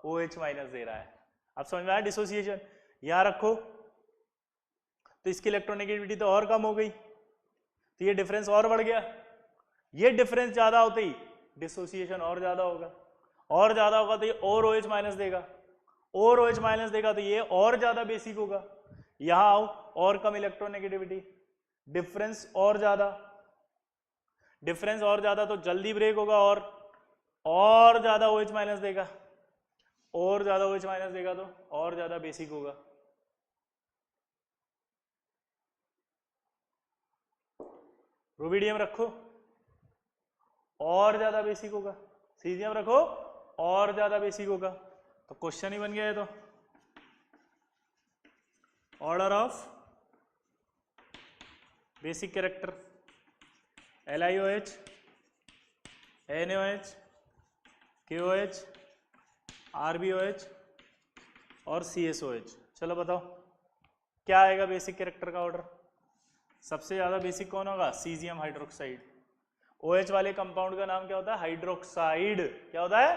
OH माइनस दे रहा है। अब समझ में आया डिसोसिएशन? यहां रखो तो इसकी इलेक्ट्रोनेगेटिविटी तो और कम हो गई, तो ये डिफरेंस और बढ़ गया। ये डिफरेंस ज्यादा होते ही डिसोसिएशन और ज्यादा होगा, और ज्यादा होगा तो ये और OH माइनस देगा, और OH माइनस देगा तो ये और ज्यादा बेसिक होगा। यहां आओ, और कम इलेक्ट्रोनेगेटिविटी, डिफरेंस और ज्यादा, डिफरेंस और ज्यादा तो जल्दी ब्रेक होगा, और ज्यादा OH माइनस देगा, और ज्यादा OH माइनस देगा तो और ज्यादा बेसिक होगा। रुबिडियम रखो और ज्यादा बेसिक होगा, सीजियम रखो और ज्यादा बेसिक होगा, तो क्वेश्चन ही बन गया है। तो order of basic character LiOH, NaOH, KOH, RbOH और CSOH। चलो बताओ क्या आएगा बेसिक कैरेक्टर का ऑर्डर। सबसे ज्यादा बेसिक कौन होगा? Caesium hydroxide. OH वाले कंपाउंड का नाम क्या होता है? हाइड्रोक्साइड। क्या होता है?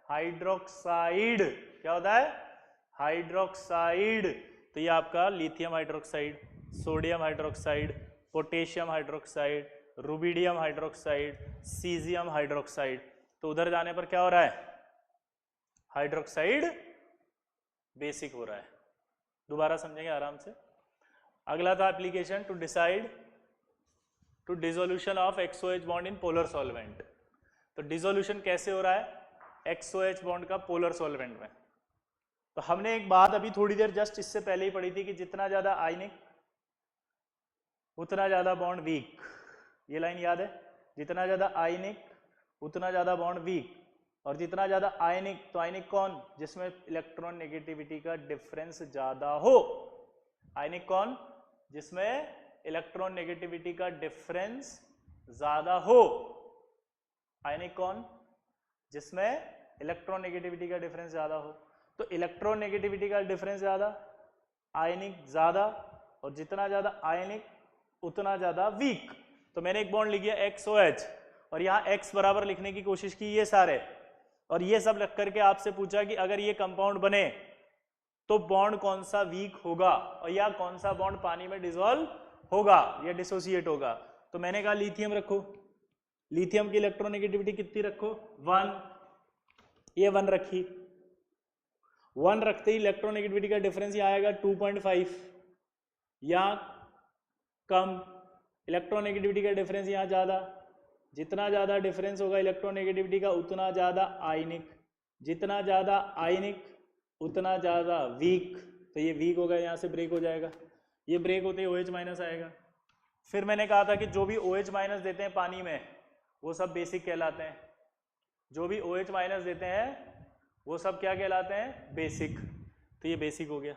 हाइड्रोक्साइड। क्या होता है? हाइड्रोक्साइड। तो ये आपका lithium hydroxide, sodium hydroxide, potassium hydroxide, rubidium hydroxide, caesium hydroxide. तो उधर जाने पर क्या हो रहा है? हाइड्रोक्साइड बेसिक हो रहा है। दोबारा समझेंगे आराम से। अगला था application to decide to dissolution of XOH bond in polar solvent. तो डिसोल्यूशन कैसे हो रहा है XOH बॉन्ड का पोलर सॉल्वेंट में? तो हमने एक बात अभी थोड़ी देर जस्ट इससे पहले ही पढ़ी थी कि जितना ज्यादा आयनिक उतना ज्यादा बॉन्ड वीक। ये लाइन याद है? जितना ज्यादा आयनिक उतना ज्यादा बॉन्ड वीक। और जितना ज्यादा आयनिक, तो आयनिक कौन? जिसमें इलेक्ट्रॉन नेगेटिविटी का डिफरेंस ज्यादा हो। आयनिक कौन? जिसमें इलेक्ट्रॉन नेगेटिविटी का डिफरेंस ज्यादा हो। आयनिक कौन? जिसमें इलेक्ट्रॉन नेगेटिविटी का डिफरेंस ज्यादा हो। तो इलेक्ट्रॉन नेगेटिविटी का डिफरेंस ज्यादा, आयनिक ज्यादा, और जितना ज्यादा आयनिक उतना ज्यादा वीक। तो मैंने एक बॉन्ड लिख दिया XOH और यहाँ X बराबर लिखने की कोशिश की ये सारे, और ये सब लिख करके आपसे पूछा कि अगर ये कंपाउंड बने तो बॉन्ड कौन सा वीक होगा और या कौन सा बॉन्ड पानी में डिसॉल्व होगा या डिसोसिएट होगा। तो मैंने कहा लिथियम रखो। लिथियम की इलेक्ट्रोनेगेटिविटी कितनी रखो? 1। ये 1 रखी। 1 रखते ही इलेक्ट्रोनेगेटिविटी का डिफरेंस यहाँ आएगा 2.5 या कम। इलेक्ट्रोनेगेटिविटी का डिफरेंस यहाँ ज्यादा। जितना ज्यादा डिफरेंस होगा इलेक्ट्रोनेगेटिविटी का उतना ज्यादा आयनिक। जितना ज्यादा आयनिक उतना ज्यादा वीक। तो ये वीक होगा, यहाँ से ब्रेक हो जाएगा। ये ब्रेक होते ही OH माइनस आएगा। फिर मैंने कहा था कि जो भी OH माइनस देते हैं पानी में वो सब बेसिक कहलाते हैं। जो भी OH माइनस देते हैं वो सब क्या कहलाते हैं? बेसिक। तो ये बेसिक हो गया।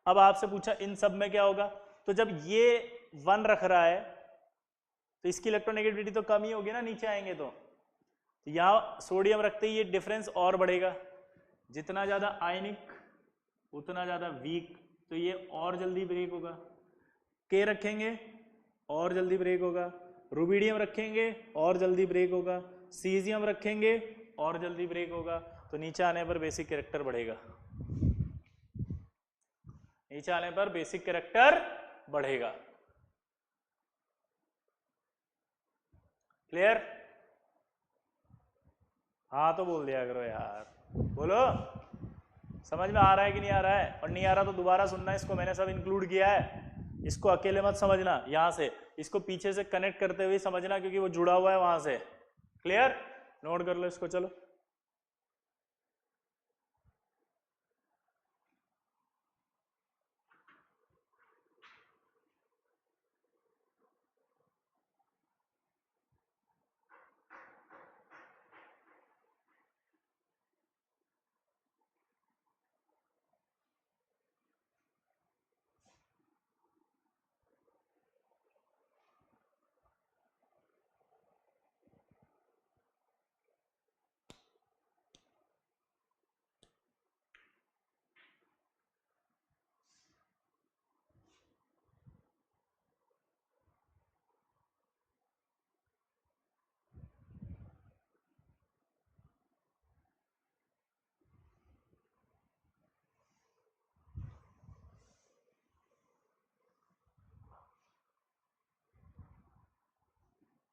अब आपसे पूछा इन सब में क्या होगा? तो जब ये 1 रख रहा है तो इसकी इलेक्ट्रोनेगेटिविटी तो कम ही होगी ना, नीचे आएंगे तो यहाँ सोडियम रखते ही ये डिफरेंस और बढ़ेगा। जितना ज्यादा आयनिक उतना ज्यादा वीक। तो ये और जल्दी ब्रेक होगा। K रखेंगे और जल्दी ब्रेक होगा। रुबिडियम रखेंगे और जल्दी ब्रेक होगा। सीजियम रखेंगे और जल्दी ब्रेक होगा। तो नीचे आने पर बेसिक कैरेक्टर बढ़ेगा। नीचे आने पर बेसिक कैरेक्टर बढ़ेगा। क्लियर? हाँ तो बोल दिया करो यार, बोलो। समझ में आ रहा है कि नहीं आ रहा है? और नहीं आ रहा तो दोबारा सुनना, इसको मैंने सब इंक्लूड किया है। इसको अकेले मत समझना, यहां से इसको पीछे से कनेक्ट करते हुए समझना, क्योंकि वो जुड़ा हुआ है वहां से। क्लियर? नोट कर लो इसको। चलो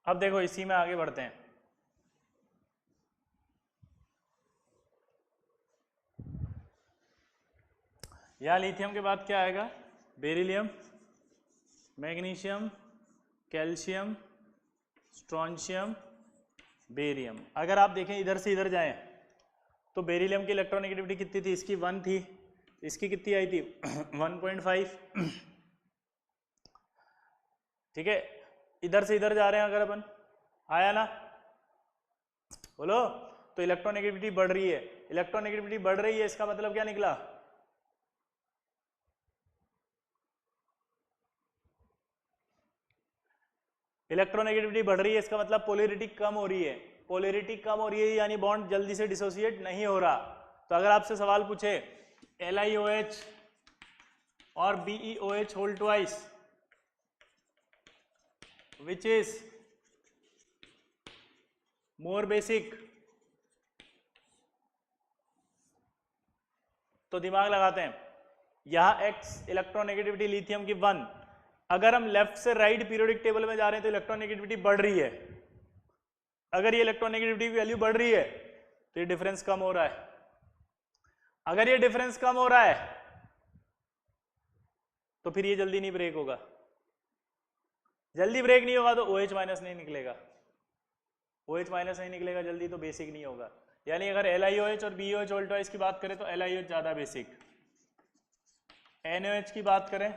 अब देखो इसी में आगे बढ़ते हैं। यहां लिथियम के बाद क्या आएगा? Beryllium, magnesium, calcium, strontium, barium. अगर आप देखें इधर से इधर जाएं तो बेरिलियम की इलेक्ट्रोनेगेटिविटी कितनी थी? इसकी 1 थी। इसकी कितनी आई थी? 1.5। ठीक है, इधर से इधर जा रहे हैं अगर अपन, आया ना? बोलो। तो इलेक्ट्रोनेगेटिविटी बढ़ रही है। इलेक्ट्रोनेगेटिविटी बढ़ रही है, इसका मतलब क्या निकला? इलेक्ट्रोनेगेटिविटी बढ़ रही है, इसका मतलब पोलैरिटी कम हो रही है। पोलैरिटी कम हो रही है यानी बॉन्ड जल्दी से डिसोसिएट नहीं हो रहा। तो अगर आपसे सवाल पूछे LiOH और BeOH whole twice which is more basic, तो दिमाग लगाते हैं। यहां X इलेक्ट्रोनेगेटिविटी लिथियम की 1, अगर हम लेफ्ट से राइट पीरियोडिक टेबल में जा रहे हैं तो इलेक्ट्रोनेगेटिविटी बढ़ रही है। अगर ये इलेक्ट्रोनेगेटिविटी की वैल्यू बढ़ रही है तो ये डिफरेंस कम हो रहा है। अगर ये डिफरेंस कम हो रहा है तो फिर ये जल्दी नहीं ब्रेक होगा। जल्दी ब्रेक नहीं होगा तो OH माइनस नहीं निकलेगा। OH माइनस नहीं निकलेगा जल्दी तो बेसिक नहीं होगा। यानी अगर LiOH और BeOH होल ट्वाइस की बात करें तो LiOH ज्यादा बेसिक, NaOH की बात करें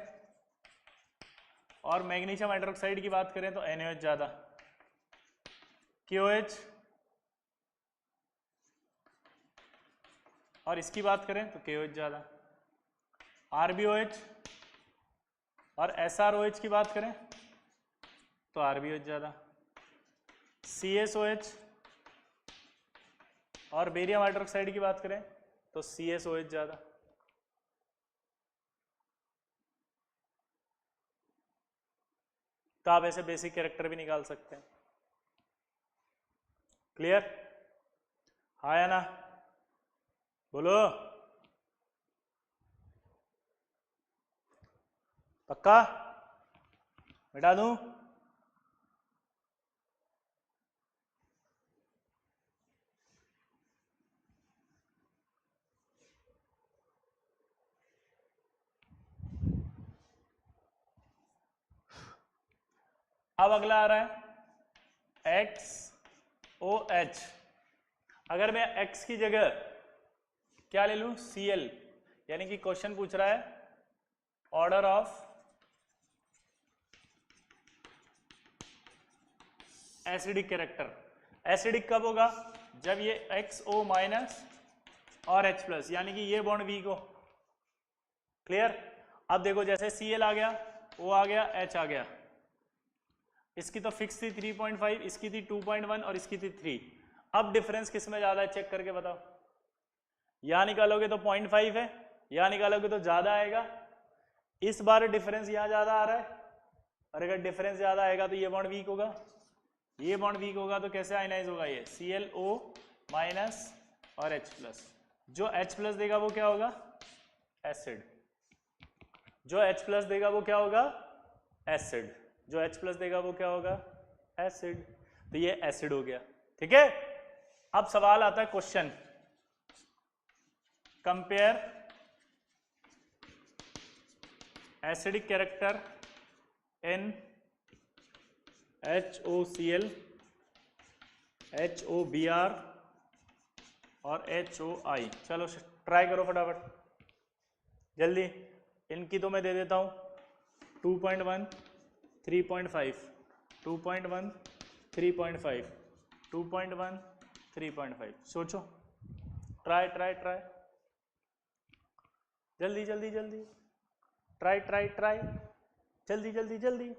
और मैग्नीशियम हाइड्रोक्साइड की बात करें तो NaOH ज्यादा, KOH और इसकी बात करें तो KOH ज्यादा, RbOH और SrOH की बात करें तो RbOH ज्यादा, CSOH और बेरियम हाइड्रोक्साइड की बात करें तो CSOH ज्यादा। तो आप ऐसे बेसिक कैरेक्टर भी निकाल सकते हैं। क्लियर? हाँ या ना? बोलो। पक्का? मिटा दूं? अब अगला आ रहा है XOH। अगर मैं X की जगह क्या ले लूं? Cl, यानी कि क्वेश्चन पूछ रहा है order of acidic character. Acidic कब होगा? जब ये XO माइनस और H प्लस, यानी कि ये बॉन्ड वीक हो। क्लियर? अब देखो जैसे Cl आ गया, O आ गया, H आ गया, इसकी तो फिक्स थी 3.5, इसकी थी 2.1 और इसकी थी 3। अब डिफरेंस किस में ज्यादा है चेक करके बताओ। यहां निकालोगे तो 0.5 है, यहां निकालोगे तो ज्यादा आएगा। इस बार डिफरेंस यहां ज्यादा आ रहा है, और अगर डिफरेंस ज्यादा आएगा तो ये बॉन्ड वीक होगा। ये बॉन्ड वीक होगा तो कैसे आयनाइज होगा? ये ClO माइनस और H प्लस। जो H प्लस देगा वो क्या होगा? एसिड। जो H प्लस देगा वो क्या होगा? एसिड। जो H प्लस देगा वो क्या होगा? एसिड। तो ये एसिड हो गया। ठीक है? अब सवाल आता है question, compare acidic character in HOCl, HOBr और HOI। चलो ट्राई करो फटाफट जल्दी। इनकी तो मैं दे देता हूं 2.1, 3.5, 2.1, 3.5, 2.1, 3.5। सोचो, ट्राई ट्राई ट्राई, जल्दी जल्दी जल्दी, ट्राई ट्राई ट्राई, जल्दी जल्दी जल्दी।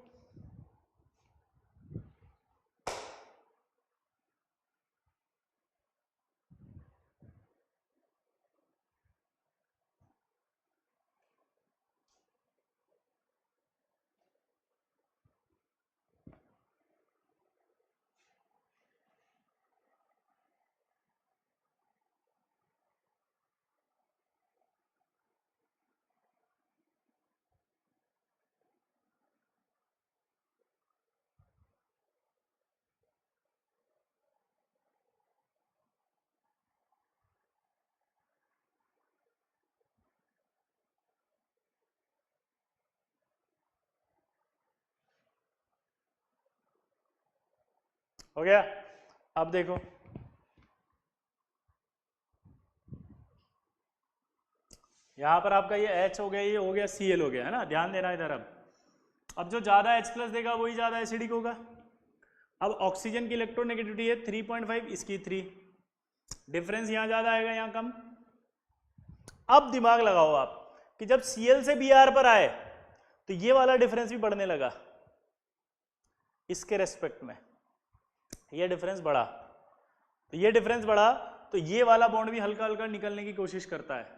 हो गया? अब देखो, यहां पर आपका ये H हो गया, ये हो गया Cl हो गया, है ना? ध्यान देना इधर। अब जो ज्यादा H प्लस देगा वही ज्यादा एसिडिक होगा। अब ऑक्सीजन की इलेक्ट्रोनेगेटिविटी है 3.5, इसकी 3, डिफरेंस यहां ज्यादा आएगा, यहां कम। अब दिमाग लगाओ आप कि जब Cl से Br पर आए तो ये वाला डिफरेंस भी बढ़ने लगा इसके रेस्पेक्ट में, ये डिफरेंस बढ़ा, तो ये डिफरेंस बढ़ा तो ये वाला बॉन्ड भी हल्का हल्का निकलने की कोशिश करता है।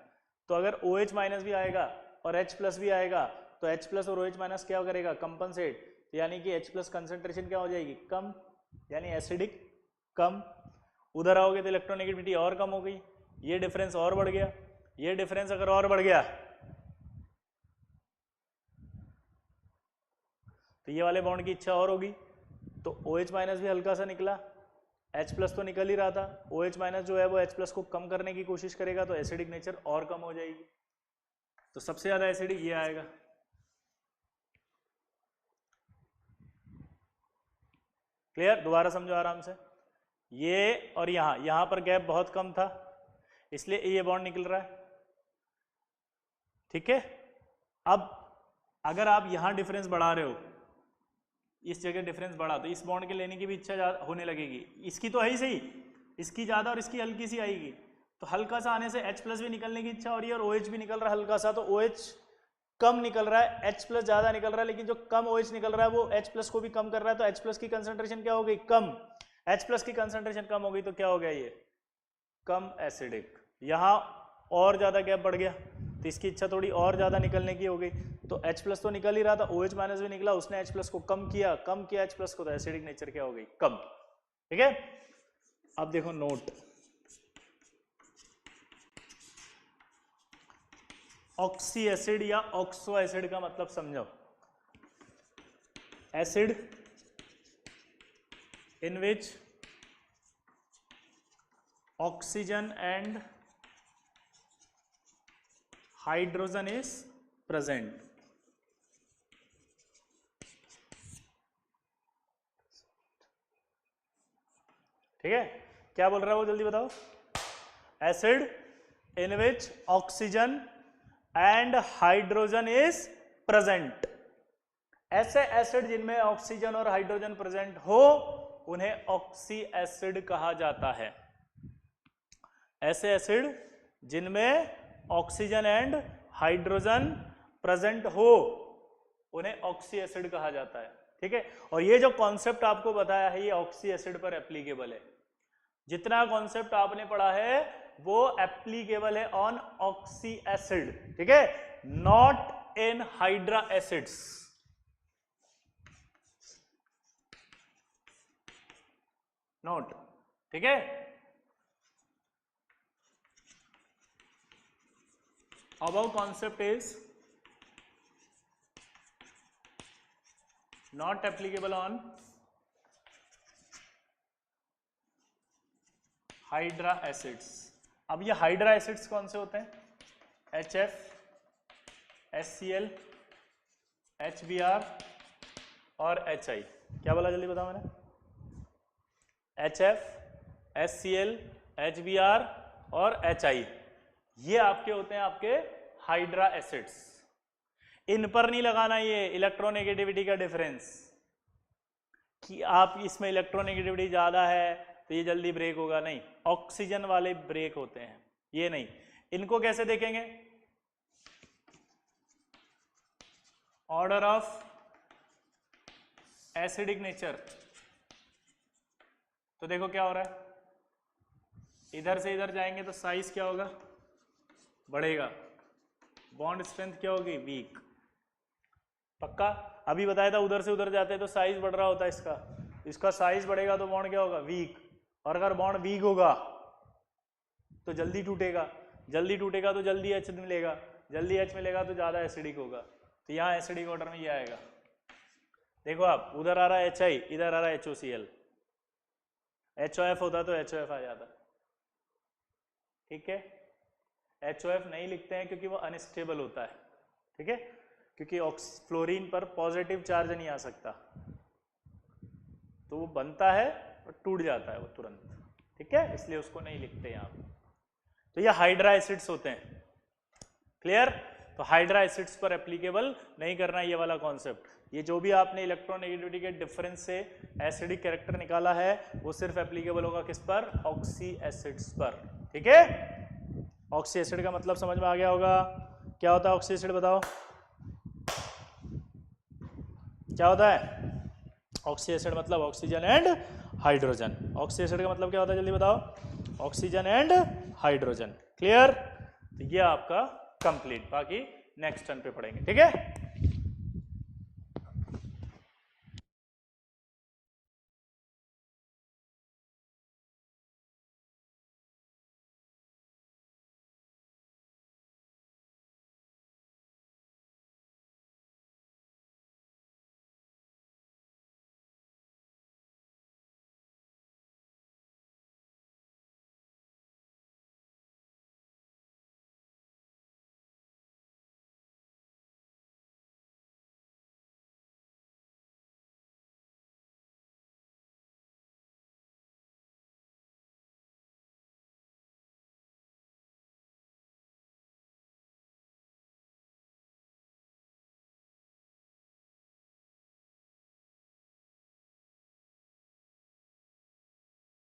तो अगर OH माइनस भी आएगा और H प्लस भी आएगा तो H प्लस और OH माइनस क्या करेगा, कंपनसेट, यानी कि H प्लस कंसेंट्रेशन क्या हो जाएगी, कम, यानी एसिडिक कम। उधर आओगे तो इलेक्ट्रोनेगेटिविटी और कम हो गई, ये डिफरेंस और बढ़ गया। ये डिफरेंस अगर और बढ़ गया तो ये वाले बॉन्ड की इच्छा और होगी, तो OH माइनस भी हल्का सा निकला, H प्लस तो निकल ही रहा था, OH माइनस जो है वो H प्लस को कम करने की कोशिश करेगा तो एसिडिक नेचर और कम हो जाएगी। तो सबसे ज्यादा एसिडिक ये आएगा। क्लियर? दोबारा समझो आराम से। ये और यहां पर गैप बहुत कम था इसलिए ये बॉन्ड निकल रहा है, ठीक है। अब अगर आप यहां डिफरेंस बढ़ा रहे हो, इस जगह डिफरेंस बढ़ा, तो इस बॉन्ड के लेने की भी इच्छा होने लगेगी। इसकी तो है ही सही, इसकी ज्यादा और इसकी हल्की सी आएगी, तो हल्का सा आने से H प्लस भी निकलने की इच्छा हो रही है और OH भी निकल रहा है हल्का सा, तो OH कम निकल रहा है, H प्लस ज्यादा निकल रहा है, लेकिन जो कम OH निकल रहा है वो H प्लस को भी कम कर रहा है, तो H प्लस की कंसेंट्रेशन क्या हो गई, कम। H प्लस की कंसेंट्रेशन कम हो गई तो क्या हो गया, ये कम एसिडिक। यहाँ और ज्यादा गैप बढ़ गया तो इसकी इच्छा थोड़ी और ज्यादा निकलने की हो गई, तो H प्लस तो निकल ही रहा था, OH माइनस भी निकला, उसने H प्लस को कम किया H प्लस को, तो एसिडिक नेचर क्या हो गई, कम। ठीक है। अब देखो नोट, ऑक्सी एसिड या ऑक्सो एसिड का मतलब समझो। Acid in which oxygen and hydrogen is present. ठीक है, क्या बोल रहा है वो जल्दी बताओ। Acid in which oxygen and hydrogen is present. ऐसे एसिड जिनमें ऑक्सीजन और हाइड्रोजन प्रेजेंट हो उन्हें ऑक्सी एसिड कहा जाता है। ऐसे एसिड जिनमें ऑक्सीजन एंड हाइड्रोजन प्रेजेंट हो उन्हें ऑक्सी एसिड कहा जाता है। ठीक है, और ये जो कॉन्सेप्ट आपको बताया है ये ऑक्सी एसिड पर एप्लीकेबल है। जितना कॉन्सेप्ट आपने पढ़ा है वो एप्लीकेबल है ऑन ऑक्सी एसिड, ठीक है, not in hydra acids. Note, ठीक है। above concept is not applicable on hydra acids. अब ये हाइड्रा एसिड्स कौन से होते हैं, HF, HCl, HBr और HI। क्या बोला जल्दी बताओ मैंने, HF, HCl, HBr और HI, ये आपके होते हैं आपके हाइड्रा एसिड्स। इन पर नहीं लगाना ये इलेक्ट्रोनेगेटिविटी का डिफरेंस कि आप इसमें इलेक्ट्रोनेगेटिविटी ज्यादा है तो ये जल्दी ब्रेक होगा, नहीं, ऑक्सीजन वाले ब्रेक होते हैं, ये नहीं। इनको कैसे देखेंगे, ऑर्डर ऑफ एसिडिक नेचर। तो देखो क्या हो रहा है, इधर से इधर जाएंगे तो साइज क्या होगा, बढ़ेगा, बॉन्ड स्ट्रेंथ क्या होगी, वीक। पक्का अभी बताया था उधर से उधर जाते हैं तो साइज बढ़ रहा होता है इसका, इसका साइज बढ़ेगा तो बॉन्ड क्या होगा, वीक। और अगर बॉन्ड वीक होगा तो जल्दी टूटेगा, जल्दी टूटेगा तो जल्दी H मिलेगा, जल्दी H मिलेगा तो ज्यादा एसिडिक होगा, तो यहाँ एसिडिक ऑर्डर में ये आएगा। देखो आप, उधर आ रहा है HI, इधर आ रहा है HOCl, HOF होता तो HOF आ जाता। ठीक है, HOF नहीं लिखते हैं क्योंकि वो अनस्टेबल होता है, ठीक है, क्योंकि फ्लोरीन पर पॉजिटिव चार्ज नहीं आ सकता, तो वो बनता है और टूट जाता है वो तुरंत, ठीक है, इसलिए उसको नहीं लिखते यहाँ पे। तो ये हाइड्रा एसिड्स होते हैं। क्लियर? तो हाइड्रा एसिड्स पर एप्लीकेबल नहीं करना ये वाला कॉन्सेप्ट। ये जो भी आपने इलेक्ट्रोनेगेटिविटी के डिफरेंस से एसिडिक कैरेक्टर निकाला है वो सिर्फ एप्लीकेबल होगा किस पर, ऑक्सी एसिड्स पर। ठीक है, ऑक्सी एसिड का मतलब समझ में आ गया होगा। क्या होता है ऑक्सी एसिड, बताओ क्या होता है? ऑक्सी एसिड मतलब oxygen and hydrogen. Oxy acid का मतलब क्या होता है जल्दी बताओ? Oxygen and hydrogen. क्लियर? तो ये आपका कंप्लीट, बाकी नेक्स्ट टर्न पे पढ़ेंगे। ठीक है।